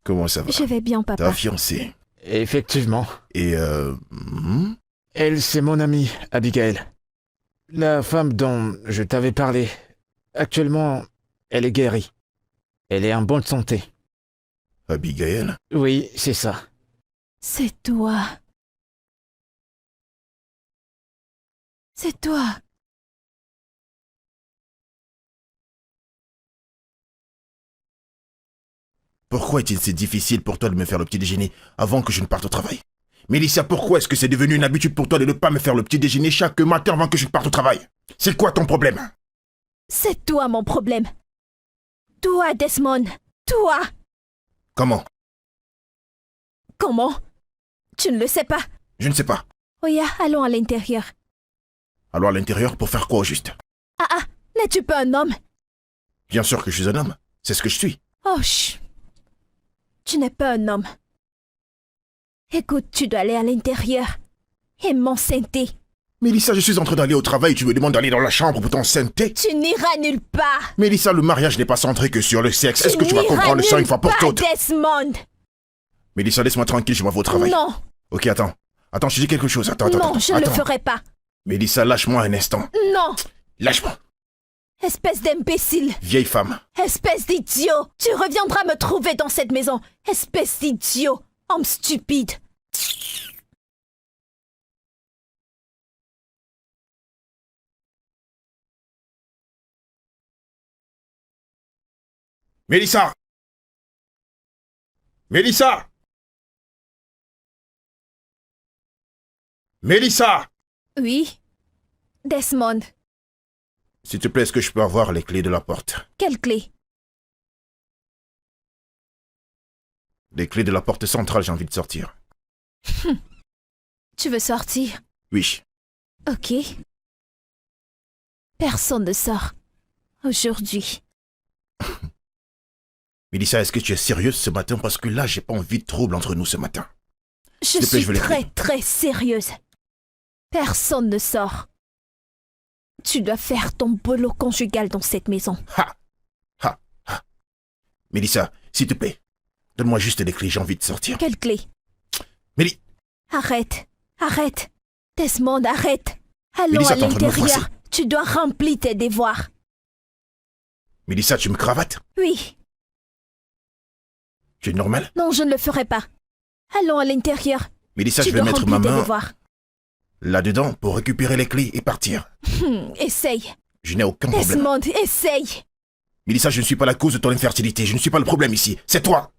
Comment ça va? Je vais bien, Ta papa. fiancée. Effectivement. Et Elle, c'est mon amie, Abigail. La femme dont je t'avais parlé. Actuellement, elle est guérie. Elle est en bonne santé. Abigail? Oui, c'est ça. C'est toi. C'est toi. Pourquoi est-il si difficile pour toi de me faire le petit déjeuner avant que je ne parte au travail? Mélissa, pourquoi est-ce que c'est devenu une habitude pour toi de ne pas me faire le petit déjeuner chaque matin avant que je ne parte au travail? C'est quoi ton problème? C'est toi mon problème. Toi, Desmond. Toi. Comment? Comment? Tu ne le sais pas. Je ne sais pas. Oya, allons à l'intérieur. Alors à l'intérieur, pour faire quoi au juste? Ah, n'es-tu pas un homme? Bien sûr que je suis un homme. C'est ce que je suis. Oh, chut. Tu n'es pas un homme. Écoute, tu dois aller à l'intérieur et m'enceinte. Mélissa, je suis en train d'aller au travail et tu me demandes d'aller dans la chambre pour t'enceinte? Tu n'iras nulle part. Mélissa, le mariage n'est pas centré que sur le sexe. Est-ce que tu vas n'iras comprendre ça une nulle fois pour part, toutes? Desmond. Mélissa, laisse-moi tranquille, je m'en vais au travail. Non, Ok, attends. Attends, je te dis quelque chose. Attends. non, je ne le Attends. ferai pas. Mélissa, lâche-moi un instant. Non, Lâche-moi. espèce d'imbécile. Vieille femme. Espèce d'idiot. Tu reviendras me trouver dans cette maison. Espèce d'idiot. Homme stupide. Mélissa! Mélissa! Mélissa! Oui, Desmond. S'il te plaît, est-ce que je peux avoir les clés de la porte? Quelle clé? Les clés de la porte centrale, j'ai envie de sortir. Tu veux sortir? Oui. Ok. Personne ne sort. Aujourd'hui. Mélissa, est-ce que tu es sérieuse ce matin? Parce que là, j'ai pas envie de trouble entre nous ce matin. Je S'il te plaît, suis je veux les très clés. très sérieuse. Personne ne sort. Tu dois faire ton boulot conjugal dans cette maison. Ha! Ha! Ha! Mélissa, s'il te plaît, donne-moi juste les clés, j'ai envie de sortir. Quelle clé? Mélie, Arrête. Arrête. Desmond, arrête. Allons Mélissa, à t'es en train de me l'intérieur. froisser. Tu dois remplir tes devoirs. Mélissa, tu me cravates? Oui. Tu es normale? Non, je ne le ferai pas. Allons à l'intérieur. Mélissa, Tu je vais dois mettre ma remplir tes main devoirs. là-dedans pour récupérer les clés et partir. Essaye. Je n'ai aucun problème. Desmond, essaye. Mélissa, je ne suis pas la cause de ton infertilité. Je ne suis pas le problème ici. C'est toi.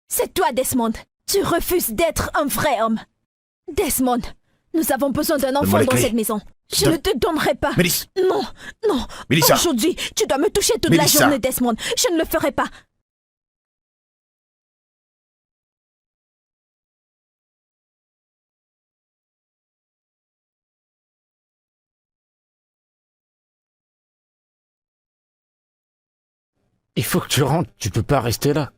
C'est toi, Desmond. Tu refuses d'être un vrai homme. Desmond, nous avons besoin d'un enfant les dans clés. cette maison. Je Donne- ne te donnerai pas. Mélissa, Non, non. Mélissa. Aujourd'hui, tu dois me toucher toute Mélissa. la journée, Desmond. Je ne le ferai pas. Il faut que tu rentres, tu peux pas rester là.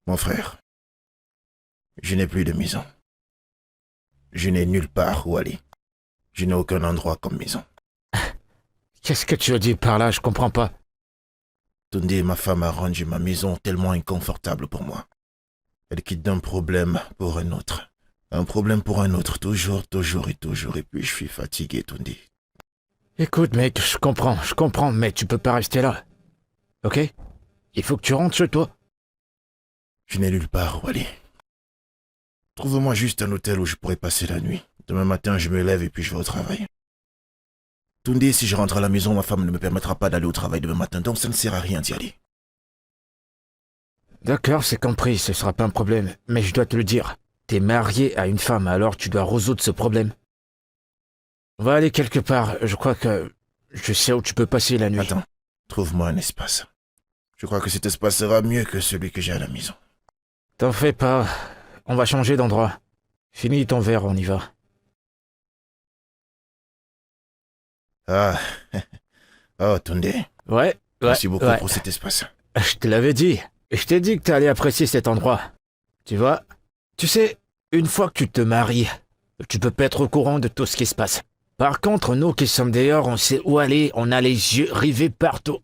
Mon frère, je n'ai plus de maison. Je n'ai nulle part où aller. Je n'ai aucun endroit comme maison. Qu'est-ce que tu as dit par là? Je comprends pas. Tunde, ma femme, a rendu ma maison tellement inconfortable pour moi. Elle quitte d'un problème pour un autre. Un problème pour un autre, toujours, toujours et toujours. Et puis je suis fatigué, Tunde. Écoute, mec, je comprends, mais tu peux pas rester là. Ok? Il faut que tu rentres chez toi. Je n'ai nulle part où aller. Trouve-moi juste un hôtel où je pourrais passer la nuit. Demain matin, je me lève et puis je vais au travail. Tunde, si je rentre à la maison, ma femme ne me permettra pas d'aller au travail demain matin, donc ça ne sert à rien d'y aller. D'accord, c'est compris, ce sera pas un problème. Mais je dois te le dire. T'es marié à une femme, alors tu dois résoudre ce problème. On va aller quelque part. Je crois que je sais où tu peux passer la nuit. Attends, trouve-moi un espace. Je crois que cet espace sera mieux que celui que j'ai à la maison. T'en fais pas. On va changer d'endroit. Finis ton verre, on y va. Ah, oh Tunde, Ouais. merci beaucoup pour cet espace. Je te l'avais dit. Je t'ai dit que t'allais apprécier cet endroit. Tu vois? Tu sais, une fois que tu te maries, tu peux pas être au courant de tout ce qui se passe. Par contre, nous qui sommes dehors, on sait où aller, on a les yeux rivés partout.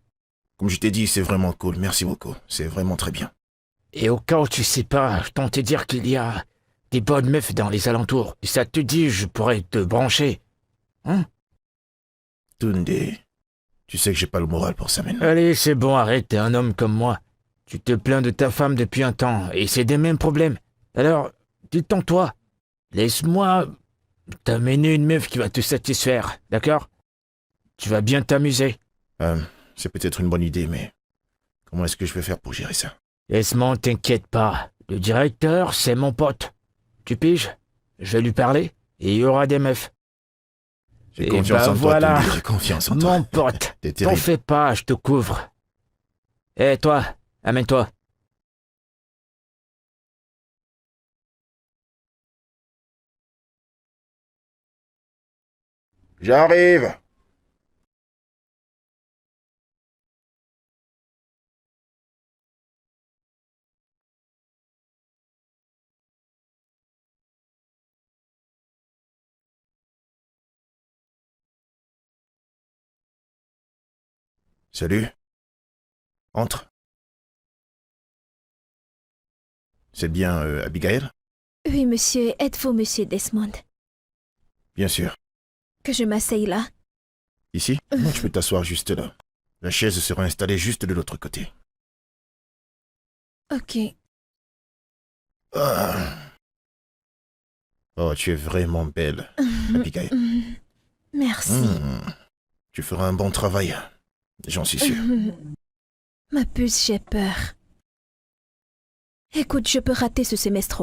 Comme je t'ai dit, c'est vraiment cool, merci beaucoup, c'est vraiment très bien. Et au cas où tu sais pas, je t'entends te dire qu'il y a des bonnes meufs dans les alentours. Si ça te dit, je pourrais te brancher. Hein? Tunde, tu sais que j'ai pas le moral pour ça maintenant. Allez, c'est bon, arrête, t'es un homme comme moi. Tu te plains de ta femme depuis un temps, et c'est des mêmes problèmes. Alors, détends-toi. Laisse-moi t'amener une meuf qui va te satisfaire, d'accord? Tu vas bien t'amuser. C'est peut-être une bonne idée, mais comment est-ce que je vais faire pour gérer ça? Laisse-moi, t'inquiète pas. Le directeur, c'est mon pote. Tu piges? Je vais lui parler, et il y aura des meufs. J'ai Et confiance ben en toi, voilà. Tunde, j'ai confiance en toi. Mon pote, T'es t'en terrible. fais pas, je te couvre. Hé, toi, amène-toi. J'arrive! Salut. Entre. C'est bien Abigail? Oui, monsieur. Êtes-vous monsieur Desmond? Bien sûr. Que je m'asseye là? Ici? Non, tu peux t'asseoir juste là. La chaise sera installée juste de l'autre côté. Ok. Ah. Oh, tu es vraiment belle, Abigail. Merci. Tu feras un bon travail. J'en suis sûr. Ma puce, j'ai peur. Écoute, je peux rater ce semestre.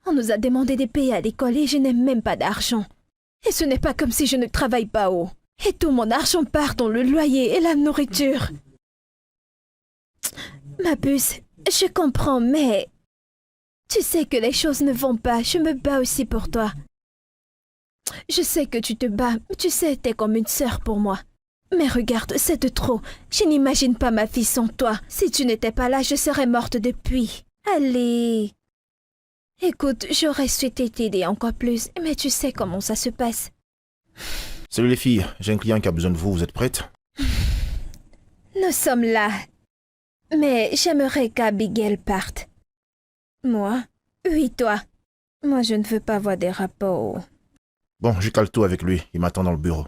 On nous a demandé de payer à l'école et je n'ai même pas d'argent. Et ce n'est pas comme si je ne travaille pas. Et tout mon argent part dans le loyer et la nourriture. Ma puce, je comprends, mais... Tu sais que les choses ne vont pas. Je me bats aussi pour toi. Je sais que tu te bats. Tu sais, t'es comme une sœur pour moi. Mais regarde, c'est de trop. Je n'imagine pas ma vie sans toi. Si tu n'étais pas là, je serais morte depuis. Allez. Écoute, j'aurais souhaité t'aider encore plus, mais tu sais comment ça se passe. Salut les filles, j'ai un client qui a besoin de vous, vous êtes prêtes? Nous sommes là. Mais j'aimerais qu'Abigail parte. Moi? Oui, toi. Moi, je ne veux pas voir des rapports. Bon, je cale tout avec lui, il m'attend dans le bureau.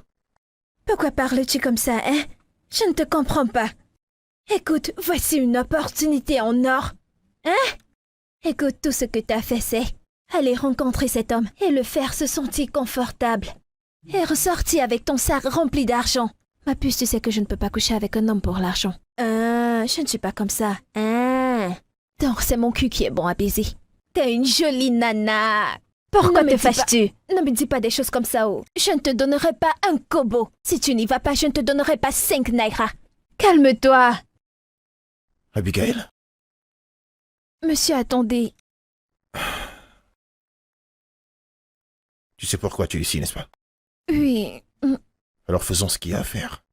Pourquoi parles-tu comme ça, hein? Je ne te comprends pas. Écoute, voici une opportunité en or. Hein? Écoute, tout ce que t'as fait, c'est aller rencontrer cet homme et le faire se sentir confortable. Et ressortir avec ton sac rempli d'argent. Ma puce, tu sais que je ne peux pas coucher avec un homme pour l'argent. Je ne suis pas comme ça. Donc c'est mon cul qui est bon à baiser. T'es une jolie nana. Pourquoi te fâches-tu? Ne me dis pas des choses comme ça, oh. Je ne te donnerai pas un kobo. Si tu n'y vas pas, je ne te donnerai pas 5 naira. Calme-toi. Abigail? Monsieur, attendez. Tu sais pourquoi tu es ici, n'est-ce pas? Oui. Alors faisons ce qu'il y a à faire.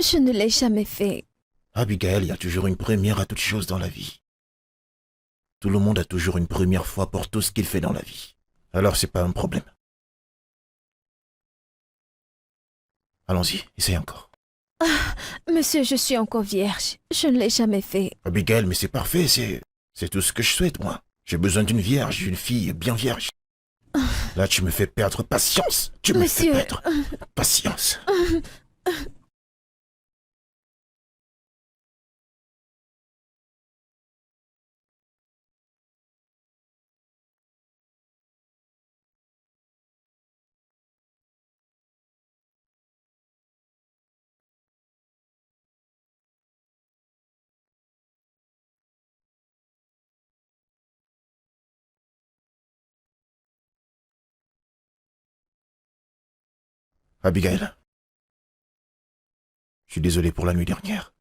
Je ne l'ai jamais fait. Abigail, il y a toujours une première à toute chose dans la vie. Tout le monde a toujours une première fois pour tout ce qu'il fait dans la vie. Alors c'est pas un problème. Allons-y, essaye encore. Monsieur, je suis encore vierge. Je ne l'ai jamais fait. Abigail, mais c'est parfait, c'est tout ce que je souhaite, moi. J'ai besoin d'une vierge, d'une fille bien vierge. Là, tu me fais perdre patience. Tu me fais perdre patience. Abigail, je suis désolé pour la nuit dernière.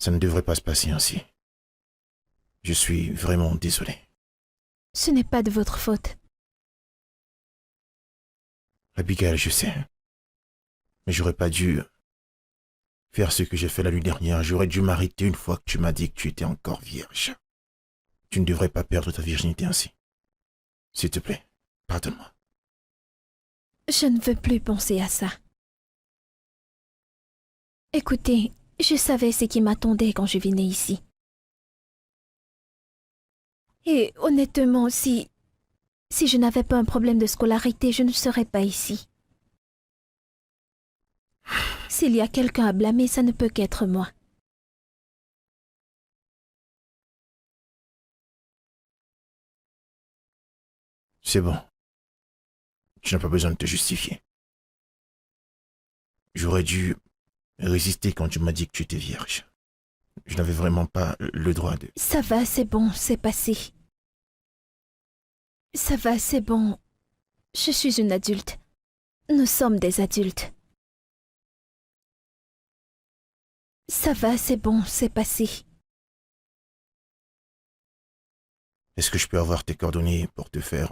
Ça ne devrait pas se passer ainsi. Je suis vraiment désolé. Ce n'est pas de votre faute. Abigail, je sais. Mais j'aurais pas dû faire ce que j'ai fait la nuit dernière. J'aurais dû m'arrêter une fois que tu m'as dit que tu étais encore vierge. Tu ne devrais pas perdre ta virginité ainsi. S'il te plaît, pardonne-moi. Je ne veux plus penser à ça. Écoutez, je savais ce qui m'attendait quand je venais ici. Et honnêtement, si je n'avais pas un problème de scolarité, je ne serais pas ici. S'il y a quelqu'un à blâmer, ça ne peut qu'être moi. C'est bon. Tu n'as pas besoin de te justifier. J'aurais dû résister quand tu m'as dit que tu étais vierge. Je n'avais vraiment pas le droit de... Ça va, c'est bon, c'est passé. Ça va, c'est bon. Je suis une adulte. Nous sommes des adultes. Ça va, c'est bon, c'est passé. Est-ce que je peux avoir tes coordonnées pour te faire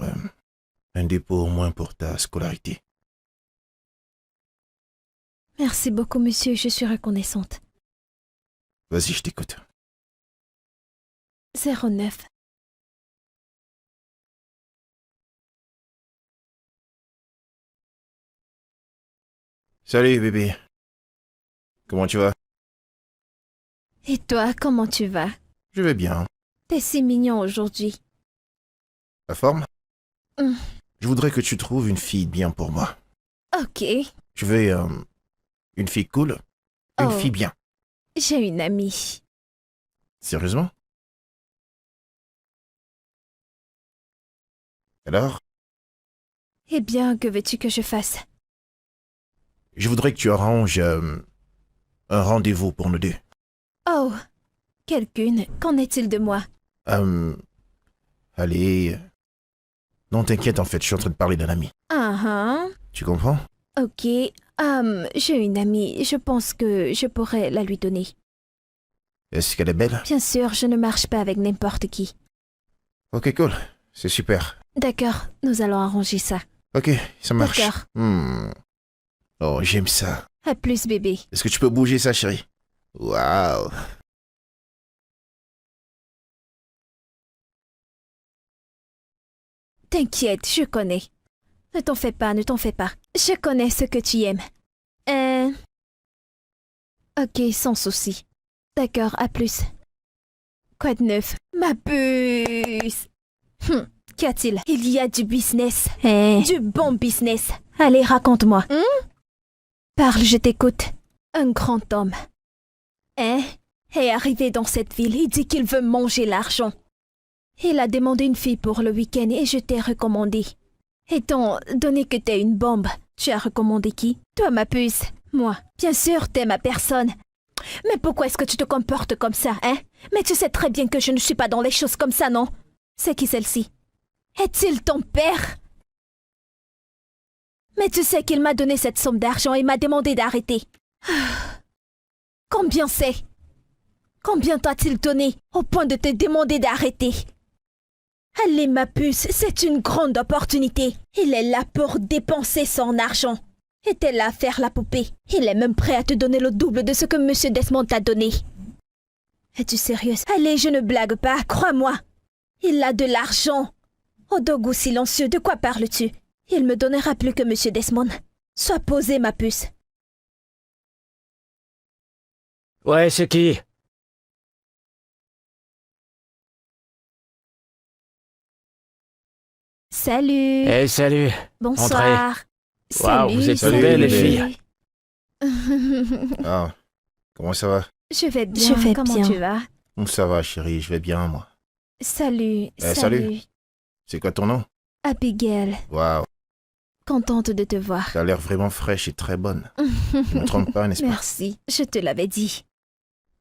un dépôt au moins pour ta scolarité? Merci beaucoup, monsieur, je suis reconnaissante. Vas-y, je t'écoute. 09. Salut bébé. Comment tu vas? Et toi, comment tu vas? Je vais bien. T'es si mignon aujourd'hui. La forme? Mm. Je voudrais que tu trouves une fille bien pour moi. Ok, Je veux une fille cool, une Oh. fille bien. j'ai une amie. Sérieusement? Alors? Eh bien, que veux-tu que je fasse? Je voudrais que tu arranges un rendez-vous pour nous deux. Oh, quelqu'une, qu'en est-il de moi? Allez, Non, t'inquiète, en fait, je suis en train de parler d'un ami. Tu comprends? Ok. J'ai une amie. Je pense que je pourrais la lui donner. Est-ce qu'elle est belle? Bien sûr, je ne marche pas avec n'importe qui. Ok, cool. C'est super. D'accord, nous allons arranger ça. Ok, ça marche. D'accord. Oh, j'aime ça. À plus, bébé. Est-ce que tu peux bouger ça, chérie? Waouh. T'inquiète, je connais. Ne t'en fais pas, ne t'en fais pas. Je connais ce que tu aimes. Ok, sans souci. D'accord, à plus. Quoi de neuf? Ma puce. Qu'y a-t-il? Il y a du business. Du bon business. Allez, raconte-moi. Parle, je t'écoute. Un grand homme. Est arrivé dans cette ville et dit qu'il veut manger l'argent. Il a demandé une fille pour le week-end et je t'ai recommandé. Étant donné que t'es une bombe, tu as recommandé qui? Toi, ma puce. Moi. Bien sûr, t'es ma personne. Mais pourquoi est-ce que tu te comportes comme ça, hein? Mais tu sais très bien que je ne suis pas dans les choses comme ça, non? C'est qui celle-ci? Est-il ton père? Mais tu sais qu'il m'a donné cette somme d'argent et m'a demandé d'arrêter. Combien c'est? Combien t'a-t-il donné au point de te demander d'arrêter? Allez, ma puce, c'est une grande opportunité. Il est là pour dépenser son argent. Et t'es là à faire la poupée. Il est même prêt à te donner le double de ce que M. Desmond t'a donné. Es-tu sérieuse? Allez, je ne blague pas, crois-moi. Il a de l'argent. Au dogu silencieux, de quoi parles-tu? Il me donnera plus que M. Desmond. Sois posée, ma puce. Ouais, c'est qui? Salut. Eh, salut. Bonsoir. Waouh, Salut, vous êtes salut. belles, les filles. Ah, comment ça va? Je vais bien. Comment tu vas? Ça va, chérie, je vais bien, moi. Salut. Salut. C'est quoi ton nom? Abigail. Waouh, Contente de te voir. t'as l'air vraiment fraîche et très bonne. Je me trompe pas, n'est-ce pas? Merci, je te l'avais dit.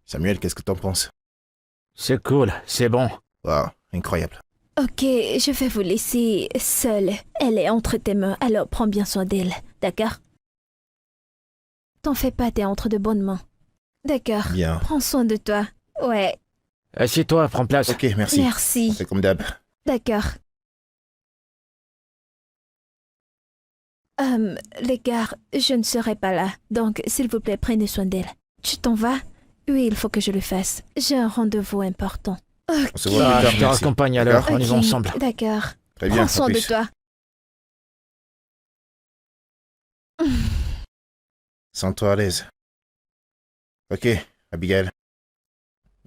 Samuel, qu'est-ce que t'en penses? C'est cool, c'est bon. Waouh, incroyable. Ok, je vais vous laisser seule. Elle est entre tes mains, alors prends bien soin d'elle, d'accord? T'en fais pas, t'es entre de bonnes mains. D'accord. Bien. Prends soin de toi. Ouais, Assieds-toi, prends place. Ok, merci. merci. C'est comme d'hab. D'accord. Les gars, je ne serai pas là, donc s'il vous plaît, prenez soin d'elle. Tu t'en vas? Oui, il faut que je le fasse. J'ai un rendez-vous important. On se voit Ah, plus tard, je te merci. raccompagne alors, D'accord. on y va Ok, ensemble. D'accord. Très bien, Prends à soin de plus. toi. Sens-toi à l'aise. Ok, Abigail.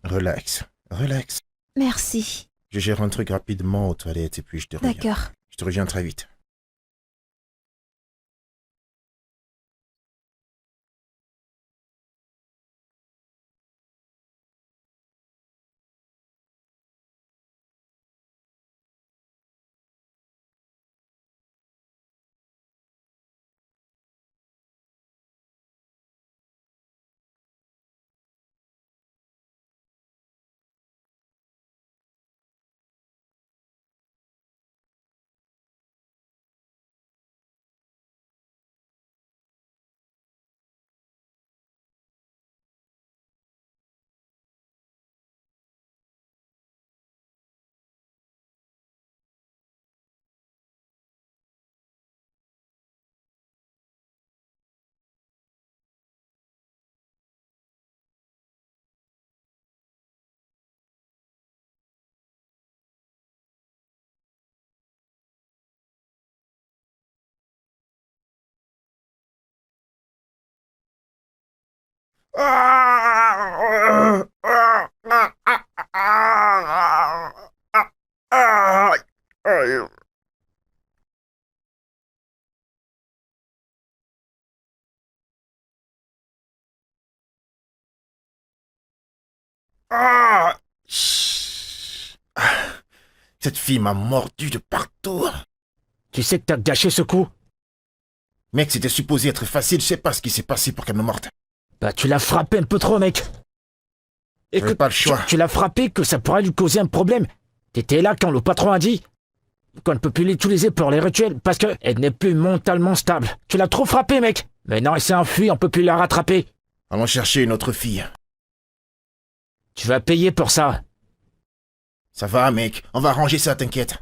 Relax, relax. Merci. Je gère un truc rapidement aux toilettes et puis je te reviens. D'accord. Je te reviens très vite. Chut. Cette fille m'a mordu de partout. Tu sais que t'as gâché ce coup? Mec, c'était supposé être facile, je sais pas ce qui s'est passé pour qu'elle me morte. Bah, tu l'as frappé un peu trop, mec. J'avais pas le choix. Tu l'as frappé que ça pourrait lui causer un problème. T'étais là quand le patron a dit. qu'on ne peut plus l'utiliser pour les rituels parce qu'elle n'est plus mentalement stable. Tu l'as trop frappée, mec. Mais non, elle s'est enfuie, on peut plus la rattraper. Allons chercher une autre fille. Tu vas payer pour ça. Ça va, mec. On va arranger ça, t'inquiète.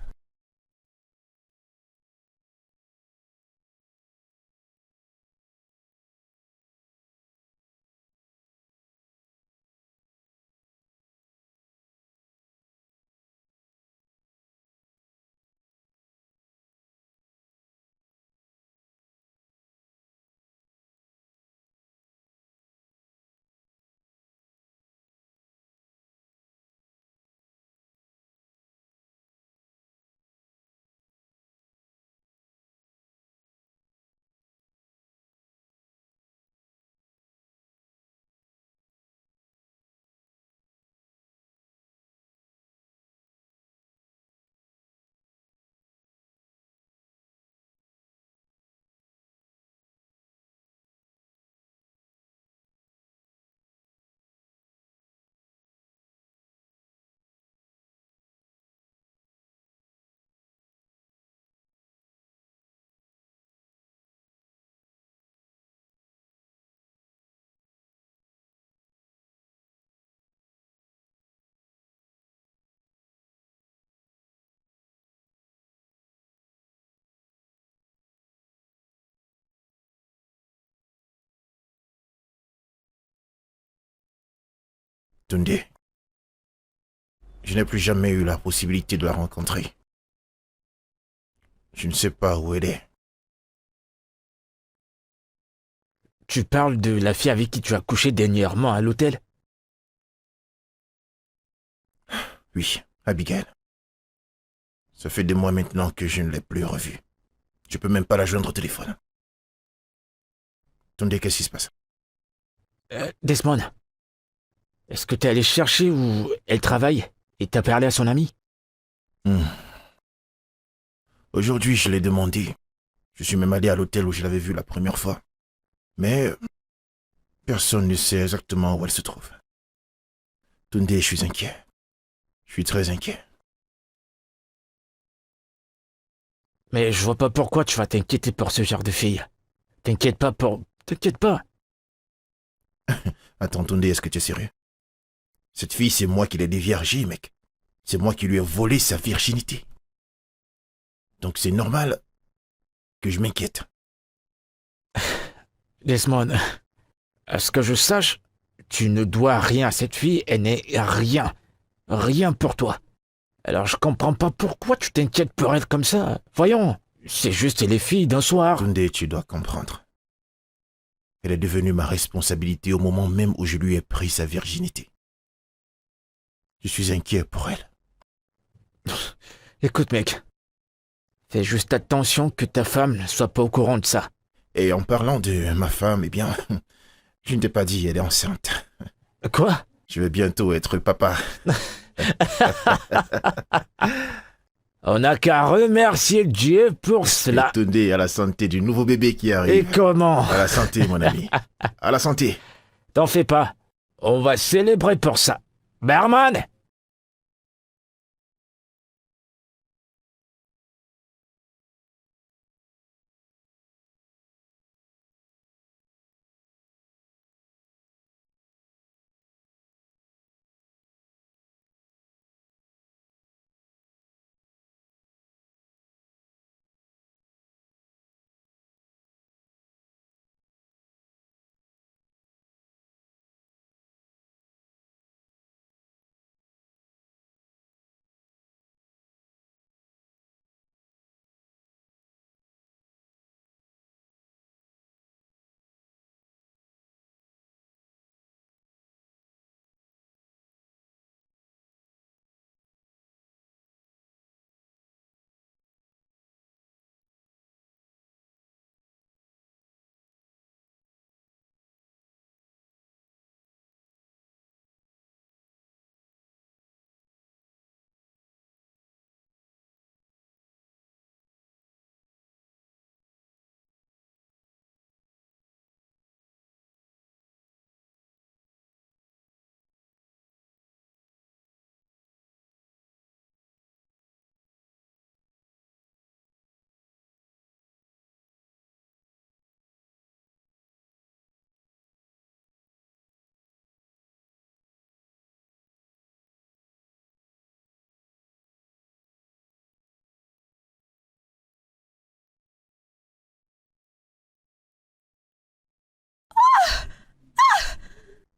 Tunde, je n'ai plus jamais eu la possibilité de la rencontrer. Je ne sais pas où elle est. Tu parles de la fille avec qui tu as couché dernièrement à l'hôtel? Oui, Abigail. Ça fait des mois maintenant que je ne l'ai plus revue. Je peux même pas la joindre au téléphone. Tunde, qu'est-ce qui se passe? Desmond, est-ce que t'es allé chercher où elle travaille et t'as parlé à son ami? Aujourd'hui, je l'ai demandé. Je suis même allé à l'hôtel où je l'avais vue la première fois. Mais personne ne sait exactement où elle se trouve. Tunde, je suis inquiet. Je suis très inquiet. Mais je vois pas pourquoi tu vas t'inquiéter pour ce genre de fille. T'inquiète pas. Attends, Tunde, est-ce que tu es sérieux? Cette fille, c'est moi qui l'ai déviergée, mec. C'est moi qui lui ai volé sa virginité. Donc c'est normal que je m'inquiète. Desmond, à ce que je sache, tu ne dois rien à cette fille, elle n'est rien. Rien pour toi. Alors je comprends pas pourquoi tu t'inquiètes pour elle comme ça. Voyons, c'est juste les filles d'un soir. Tunde, tu dois comprendre. Elle est devenue ma responsabilité au moment même où je lui ai pris sa virginité. Je suis inquiet pour elle. Écoute mec, fais juste attention que ta femme ne soit pas au courant de ça. Et en parlant de ma femme, eh bien, je ne t'ai pas dit, elle est enceinte. Quoi? Je vais bientôt être papa. On n'a qu'à remercier Dieu pour cela. Tunde, à la santé du nouveau bébé qui Et arrive. comment? À la santé, mon ami. À la santé. T'en fais pas. On va célébrer pour ça. Barman!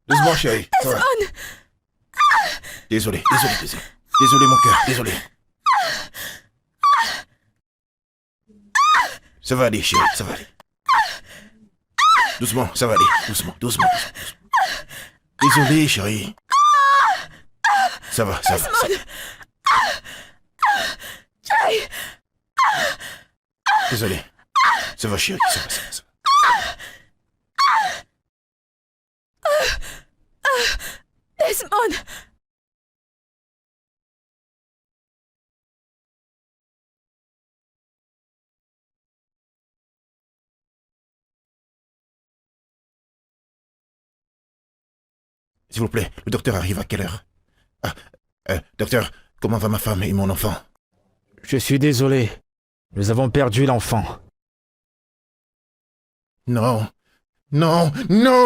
Doucement, chérie. Ça va. Desmond! Désolé. Désolé, mon cœur, désolé. Ça va aller, chérie, ça va aller. Doucement, ça va aller. Doucement. Désolé, chérie. Ça va. Jay! Désolé. Ça va, chérie, ça va. Desmond! S'il vous plaît, le docteur arrive à quelle heure? Docteur, comment va ma femme et mon enfant? Je suis désolé. Nous avons perdu l'enfant. Non,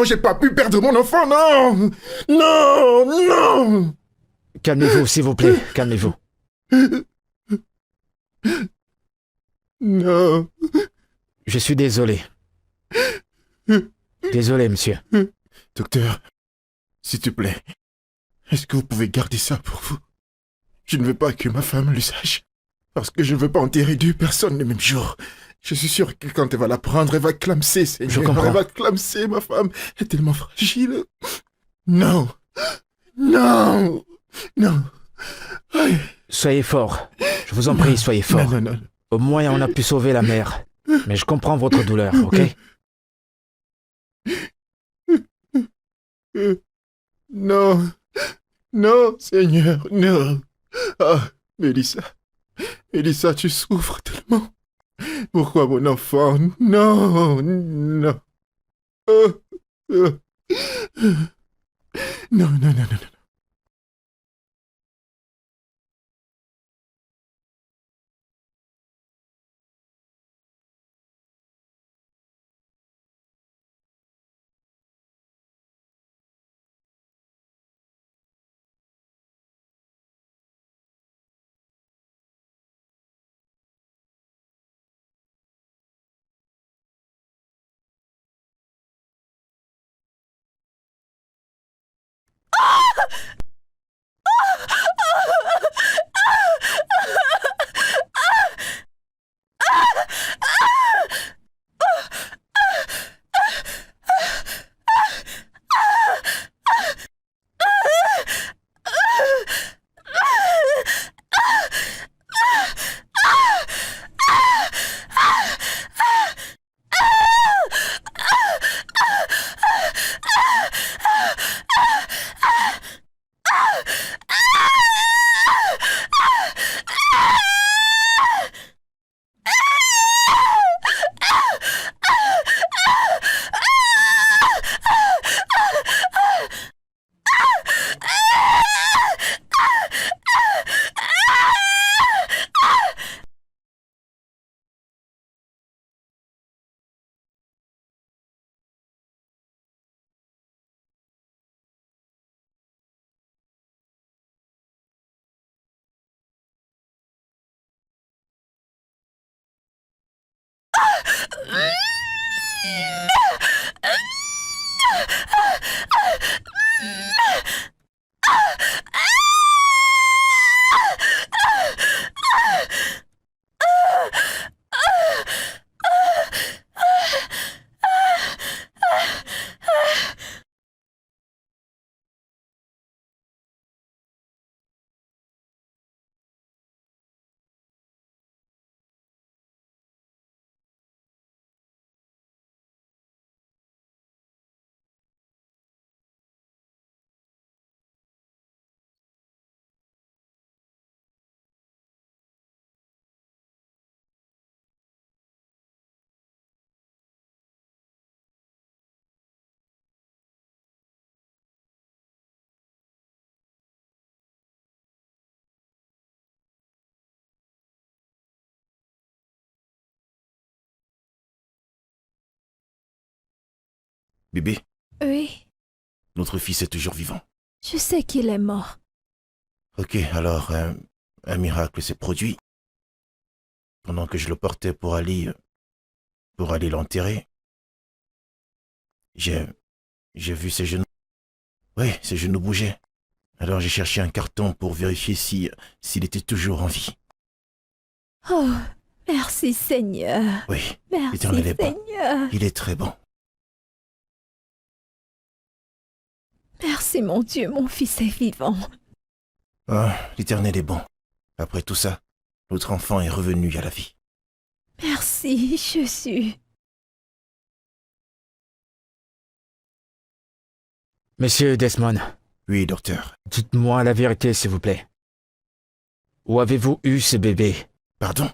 j'ai pas pu perdre mon enfant, non. Calmez-vous, s'il vous plaît, calmez-vous. Non. Je suis désolé. Désolé, monsieur. Docteur, s'il te plaît, est-ce que vous pouvez garder ça pour vous? Je ne veux pas que ma femme le sache. Parce que je ne veux pas enterrer deux personnes le même jour. Je suis sûr que quand elle va l'apprendre, elle va clamser, Seigneur. Je comprends. Elle va clamser, ma femme. Elle est tellement fragile. Non. Aïe. Soyez fort. Je vous en prie, soyez fort. Non. Au moins, on a pu sauver la mère. Mais je comprends votre douleur, ok? Non, Seigneur, non. Ah, Mélissa, tu souffres tellement. Pourquoi mon enfant? Non. Non. Bébé, Oui, notre fils est toujours vivant. je sais qu'il est mort. Ok, alors, un miracle s'est produit. Pendant que je le portais pour aller l'enterrer, j'ai vu ses genoux Oui, ses genoux bougeaient. Alors j'ai cherché un carton pour vérifier s'il était toujours en vie. Oh, merci Seigneur. Oui, Merci l'Éternel est bon. Seigneur. Il est très bon. Merci mon Dieu, mon fils est vivant. Ah, l'Éternel est bon. Après tout ça, notre enfant est revenu à la vie. Merci Jésus. Monsieur Desmond, Oui, docteur. dites-moi la vérité, s'il vous plaît. Où avez-vous eu ce bébé? Pardon?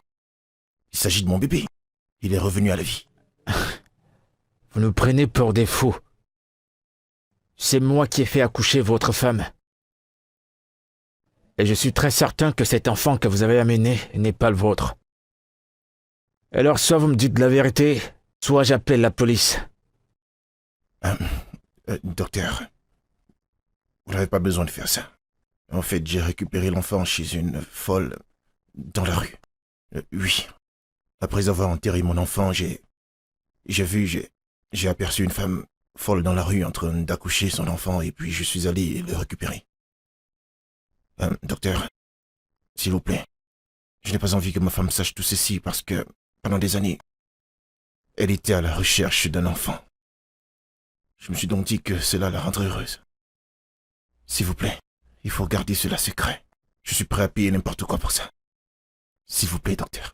Il s'agit de mon bébé. Il est revenu à la vie. Vous nous prenez pour des fous. C'est moi qui ai fait accoucher votre femme. Et je suis très certain que cet enfant que vous avez amené n'est pas le vôtre. Alors soit vous me dites la vérité, soit j'appelle la police. Docteur, vous n'avez pas besoin de faire ça. En fait, j'ai récupéré l'enfant chez une folle dans la rue. Oui. Après avoir enterré mon enfant, j'ai aperçu une femme folle dans la rue en train d'accoucher son enfant et puis je suis allé le récupérer. Docteur, s'il vous plaît, je n'ai pas envie que ma femme sache tout ceci parce que pendant des années, elle était à la recherche d'un enfant. Je me suis donc dit que cela la rendrait heureuse. S'il vous plaît, il faut garder cela secret. Je suis prêt à payer n'importe quoi pour ça. S'il vous plaît, docteur.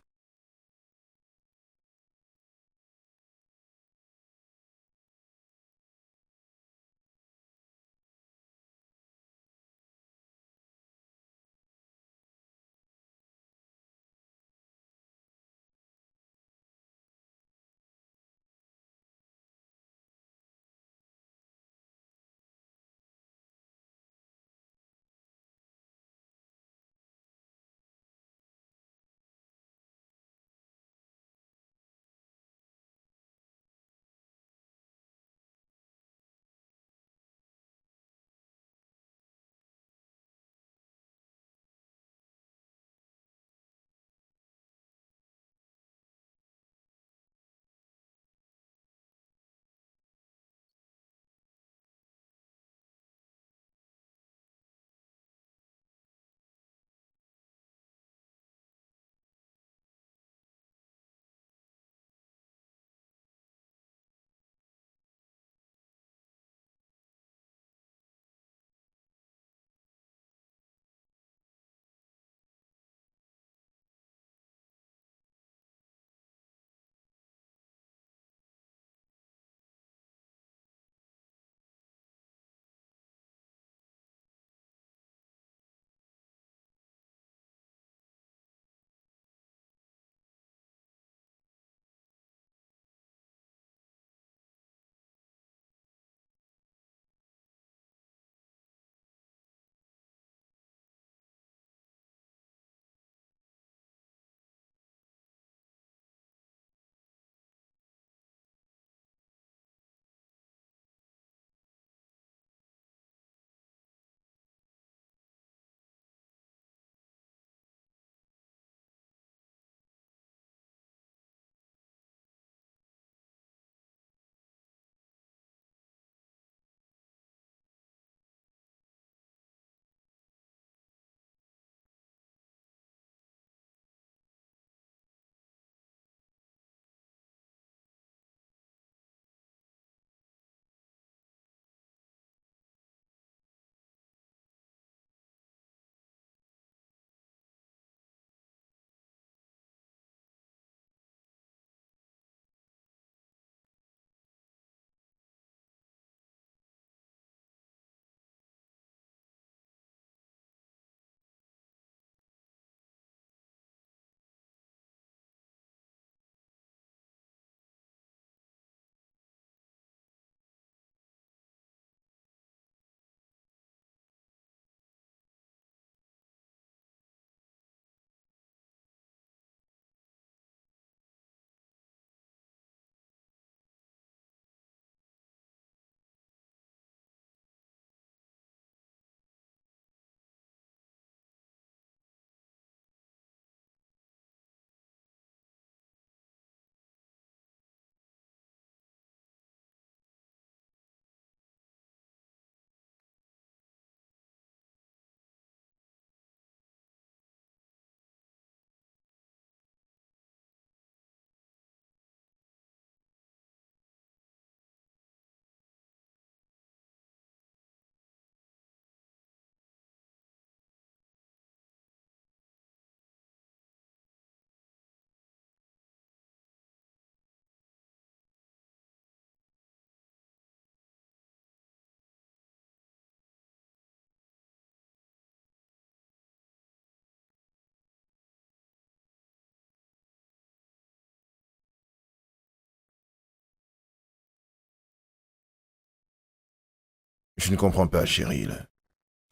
Je ne comprends pas, chérie.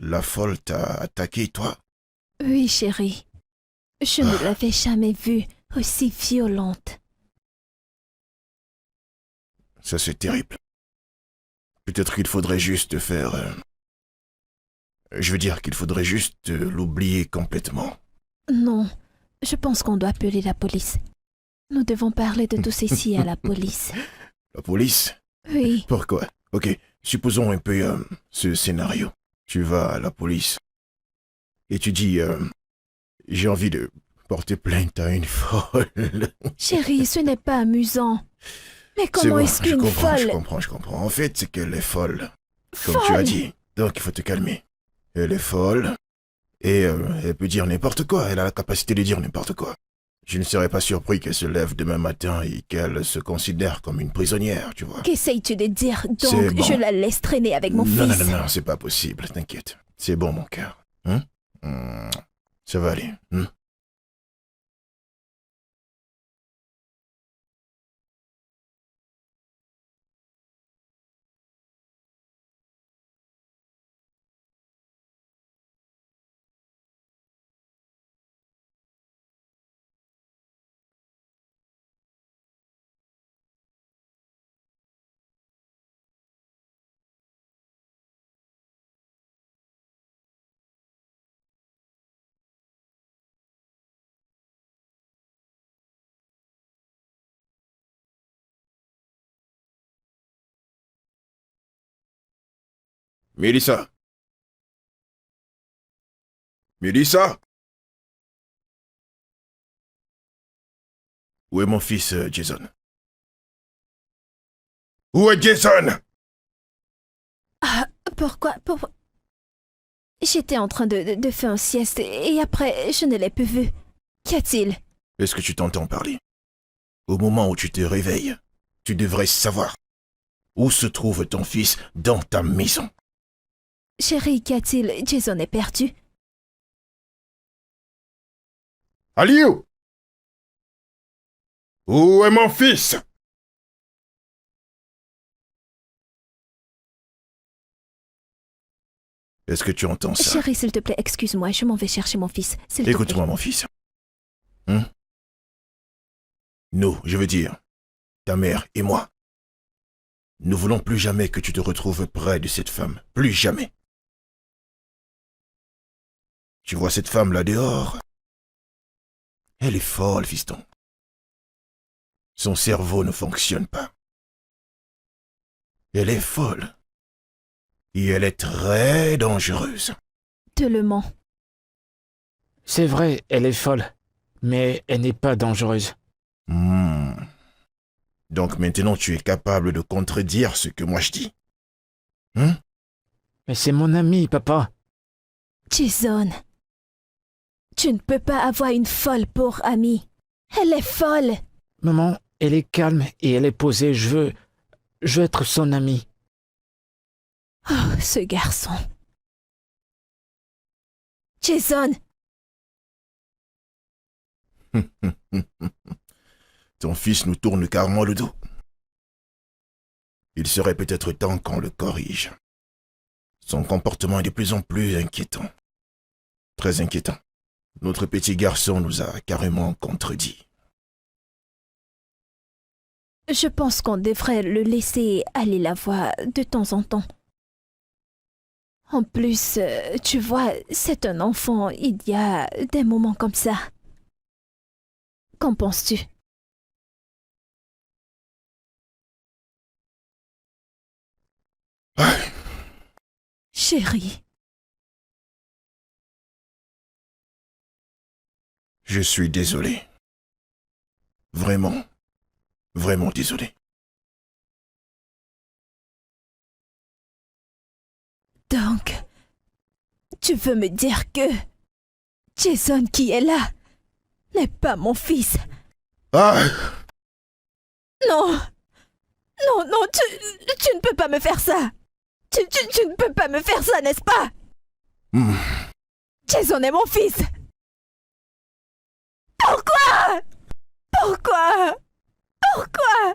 La folle t'a attaqué, toi? Oui, chérie. Je ne l'avais jamais vue aussi violente. Ça, c'est terrible. Peut-être qu'il faudrait juste faire... Je veux dire qu'il faudrait juste l'oublier complètement. Non, je pense qu'on doit appeler la police. Nous devons parler de tout ceci à la police. La police? Oui, Pourquoi? Ok, supposons un peu ce scénario. Tu vas à la police et tu dis j'ai envie de porter plainte à une folle. chérie, ce n'est pas amusant. Mais comment C'est bon, est-ce qu'une je comprends. En fait, c'est qu'elle est folle. Comme tu as folle dit. Donc il faut te calmer. Elle est folle et elle peut dire n'importe quoi. Elle a la capacité de dire n'importe quoi. Je ne serais pas surpris qu'elle se lève demain matin et qu'elle se considère comme une prisonnière, tu vois. Qu'essayes-tu de dire? C'est Donc, bon. je la laisse traîner avec mon Non, fils. non, c'est pas possible, t'inquiète. C'est bon, mon cœur. Hein? Ça va aller. Mélissa! Mélissa! Où est mon fils, Jason? Où est Jason? Ah, pourquoi? J'étais en train de faire une sieste et après, je ne l'ai plus vu. Qu'y a-t-il? Est-ce que tu t'entends parler? Au moment où tu te réveilles, tu devrais savoir où se trouve ton fils dans ta maison. Chérie, qu'y a-t-il? Jason est perdu. Aliou! Où est mon fils? Est-ce que tu entends ça? Chérie, s'il te plaît, excuse-moi, je m'en vais chercher mon fils. S'il te plaît. Écoute-moi, mon fils. Nous, je veux dire, ta mère et moi, nous voulons plus jamais que tu te retrouves près de cette femme. Plus jamais. Tu vois cette femme là dehors? Elle est folle, fiston. Son cerveau ne fonctionne pas. Elle est folle. Et elle est très dangereuse. Te le mens. C'est vrai, elle est folle, mais elle n'est pas dangereuse. Donc maintenant tu es capable de contredire ce que moi je dis. Mais c'est mon ami, papa. Jason, tu ne peux pas avoir une folle pour amie. Elle est folle. Maman, elle est calme et elle est posée. Je veux être son ami. Oh, ce garçon. Jason, Ton fils nous tourne carrément le dos. Il serait peut-être temps qu'on le corrige. Son comportement est de plus en plus inquiétant. Très inquiétant. Notre petit garçon nous a carrément contredit. je pense qu'on devrait le laisser aller la voir de temps en temps. En plus, tu vois, c'est un enfant, il y a des moments comme ça. Qu'en penses-tu? Chérie, Je suis désolé. Vraiment, vraiment désolé. donc, tu veux me dire que Jason qui est là n'est pas mon fils? Ah! Non! Non, non, tu ne peux pas me faire ça! Tu ne peux pas me faire ça, n'est-ce pas? Jason est mon fils! Pourquoi? Pourquoi? Pourquoi?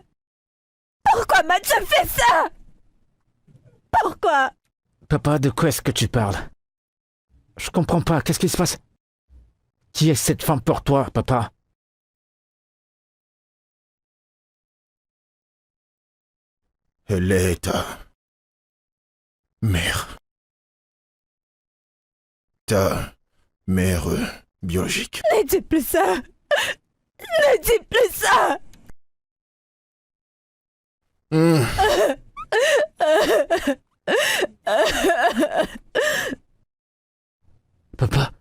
Pourquoi Mathieu fait ça? Pourquoi? Papa, de quoi est-ce que tu parles? Je comprends pas, qu'est-ce qui se passe? Qui est cette femme pour toi, papa? Elle est ta mère. Ta mère biologique. Ne dis plus ça. Ne dis plus ça. Papa,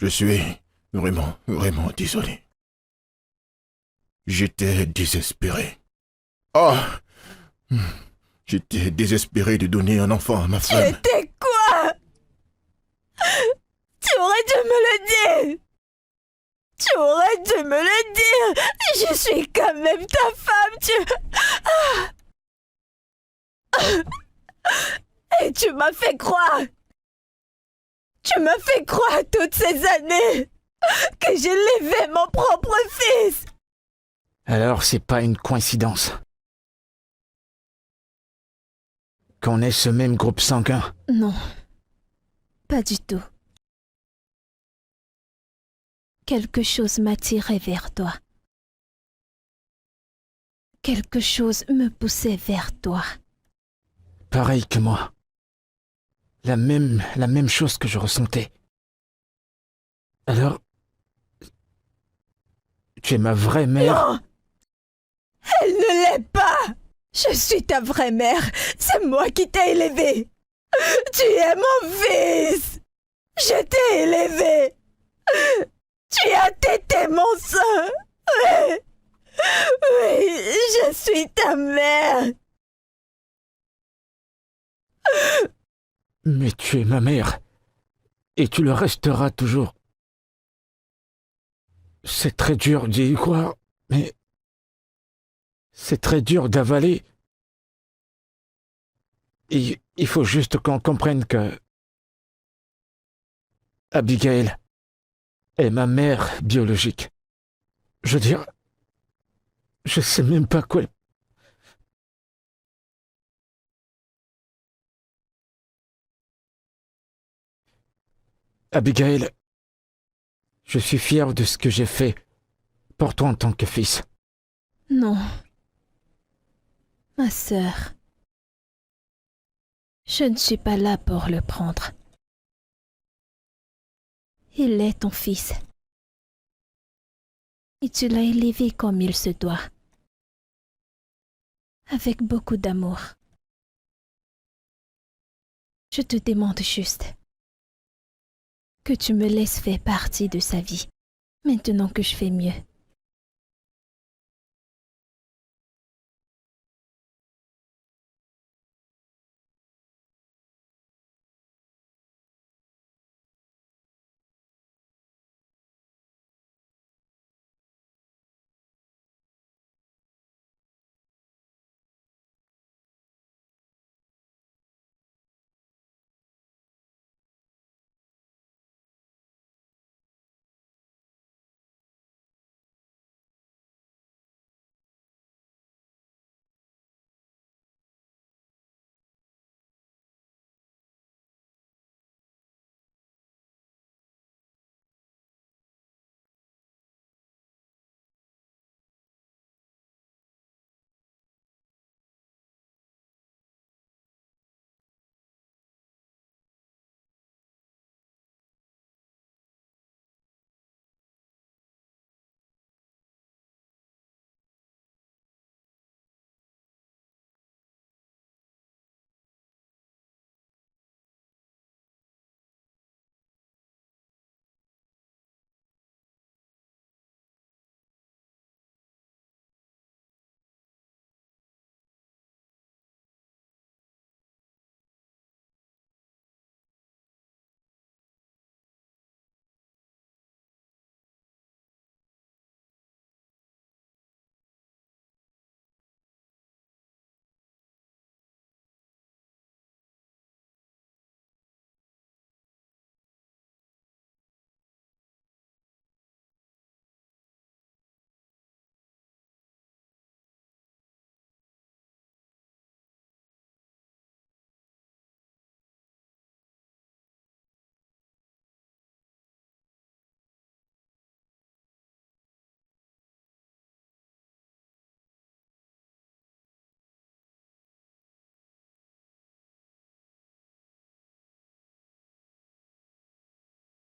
Je suis vraiment désolé. J'étais désespéré. Ah! J'étais désespéré de donner un enfant à ma Tu femme. étais quoi? Tu aurais dû me le dire. Tu aurais dû me le dire. Je suis quand même ta femme. Et tu m'as fait croire. Tu m'as fait croire toutes ces années que j'élevais mon propre fils. Alors c'est pas une coïncidence qu'on ait ce même groupe sanguin. Non, pas du tout. Quelque chose m'attirait vers toi. Quelque chose me poussait vers toi. Pareil que moi. La même chose que je ressentais. Alors, tu es ma vraie mère? Non! Elle ne l'est pas! Je suis ta vraie mère. C'est moi qui t'ai élevé. Tu es mon fils. Je t'ai élevé. Tu as tété mon sang. Oui. Oui, je suis ta mère. Mais tu es ma mère. Et tu le resteras toujours. C'est très dur d'y croire, mais c'est très dur d'avaler. Il faut juste qu'on comprenne que Abigail est ma mère biologique. Je veux dire, je sais même pas quoi. Abigail, je suis fier de ce que j'ai fait pour toi en tant que fils. Non. Ma sœur. Je ne suis pas là pour le prendre. Il est ton fils. Et tu l'as élevé comme il se doit. Avec beaucoup d'amour. Je te demande juste que tu me laisses faire partie de sa vie, maintenant que je fais mieux.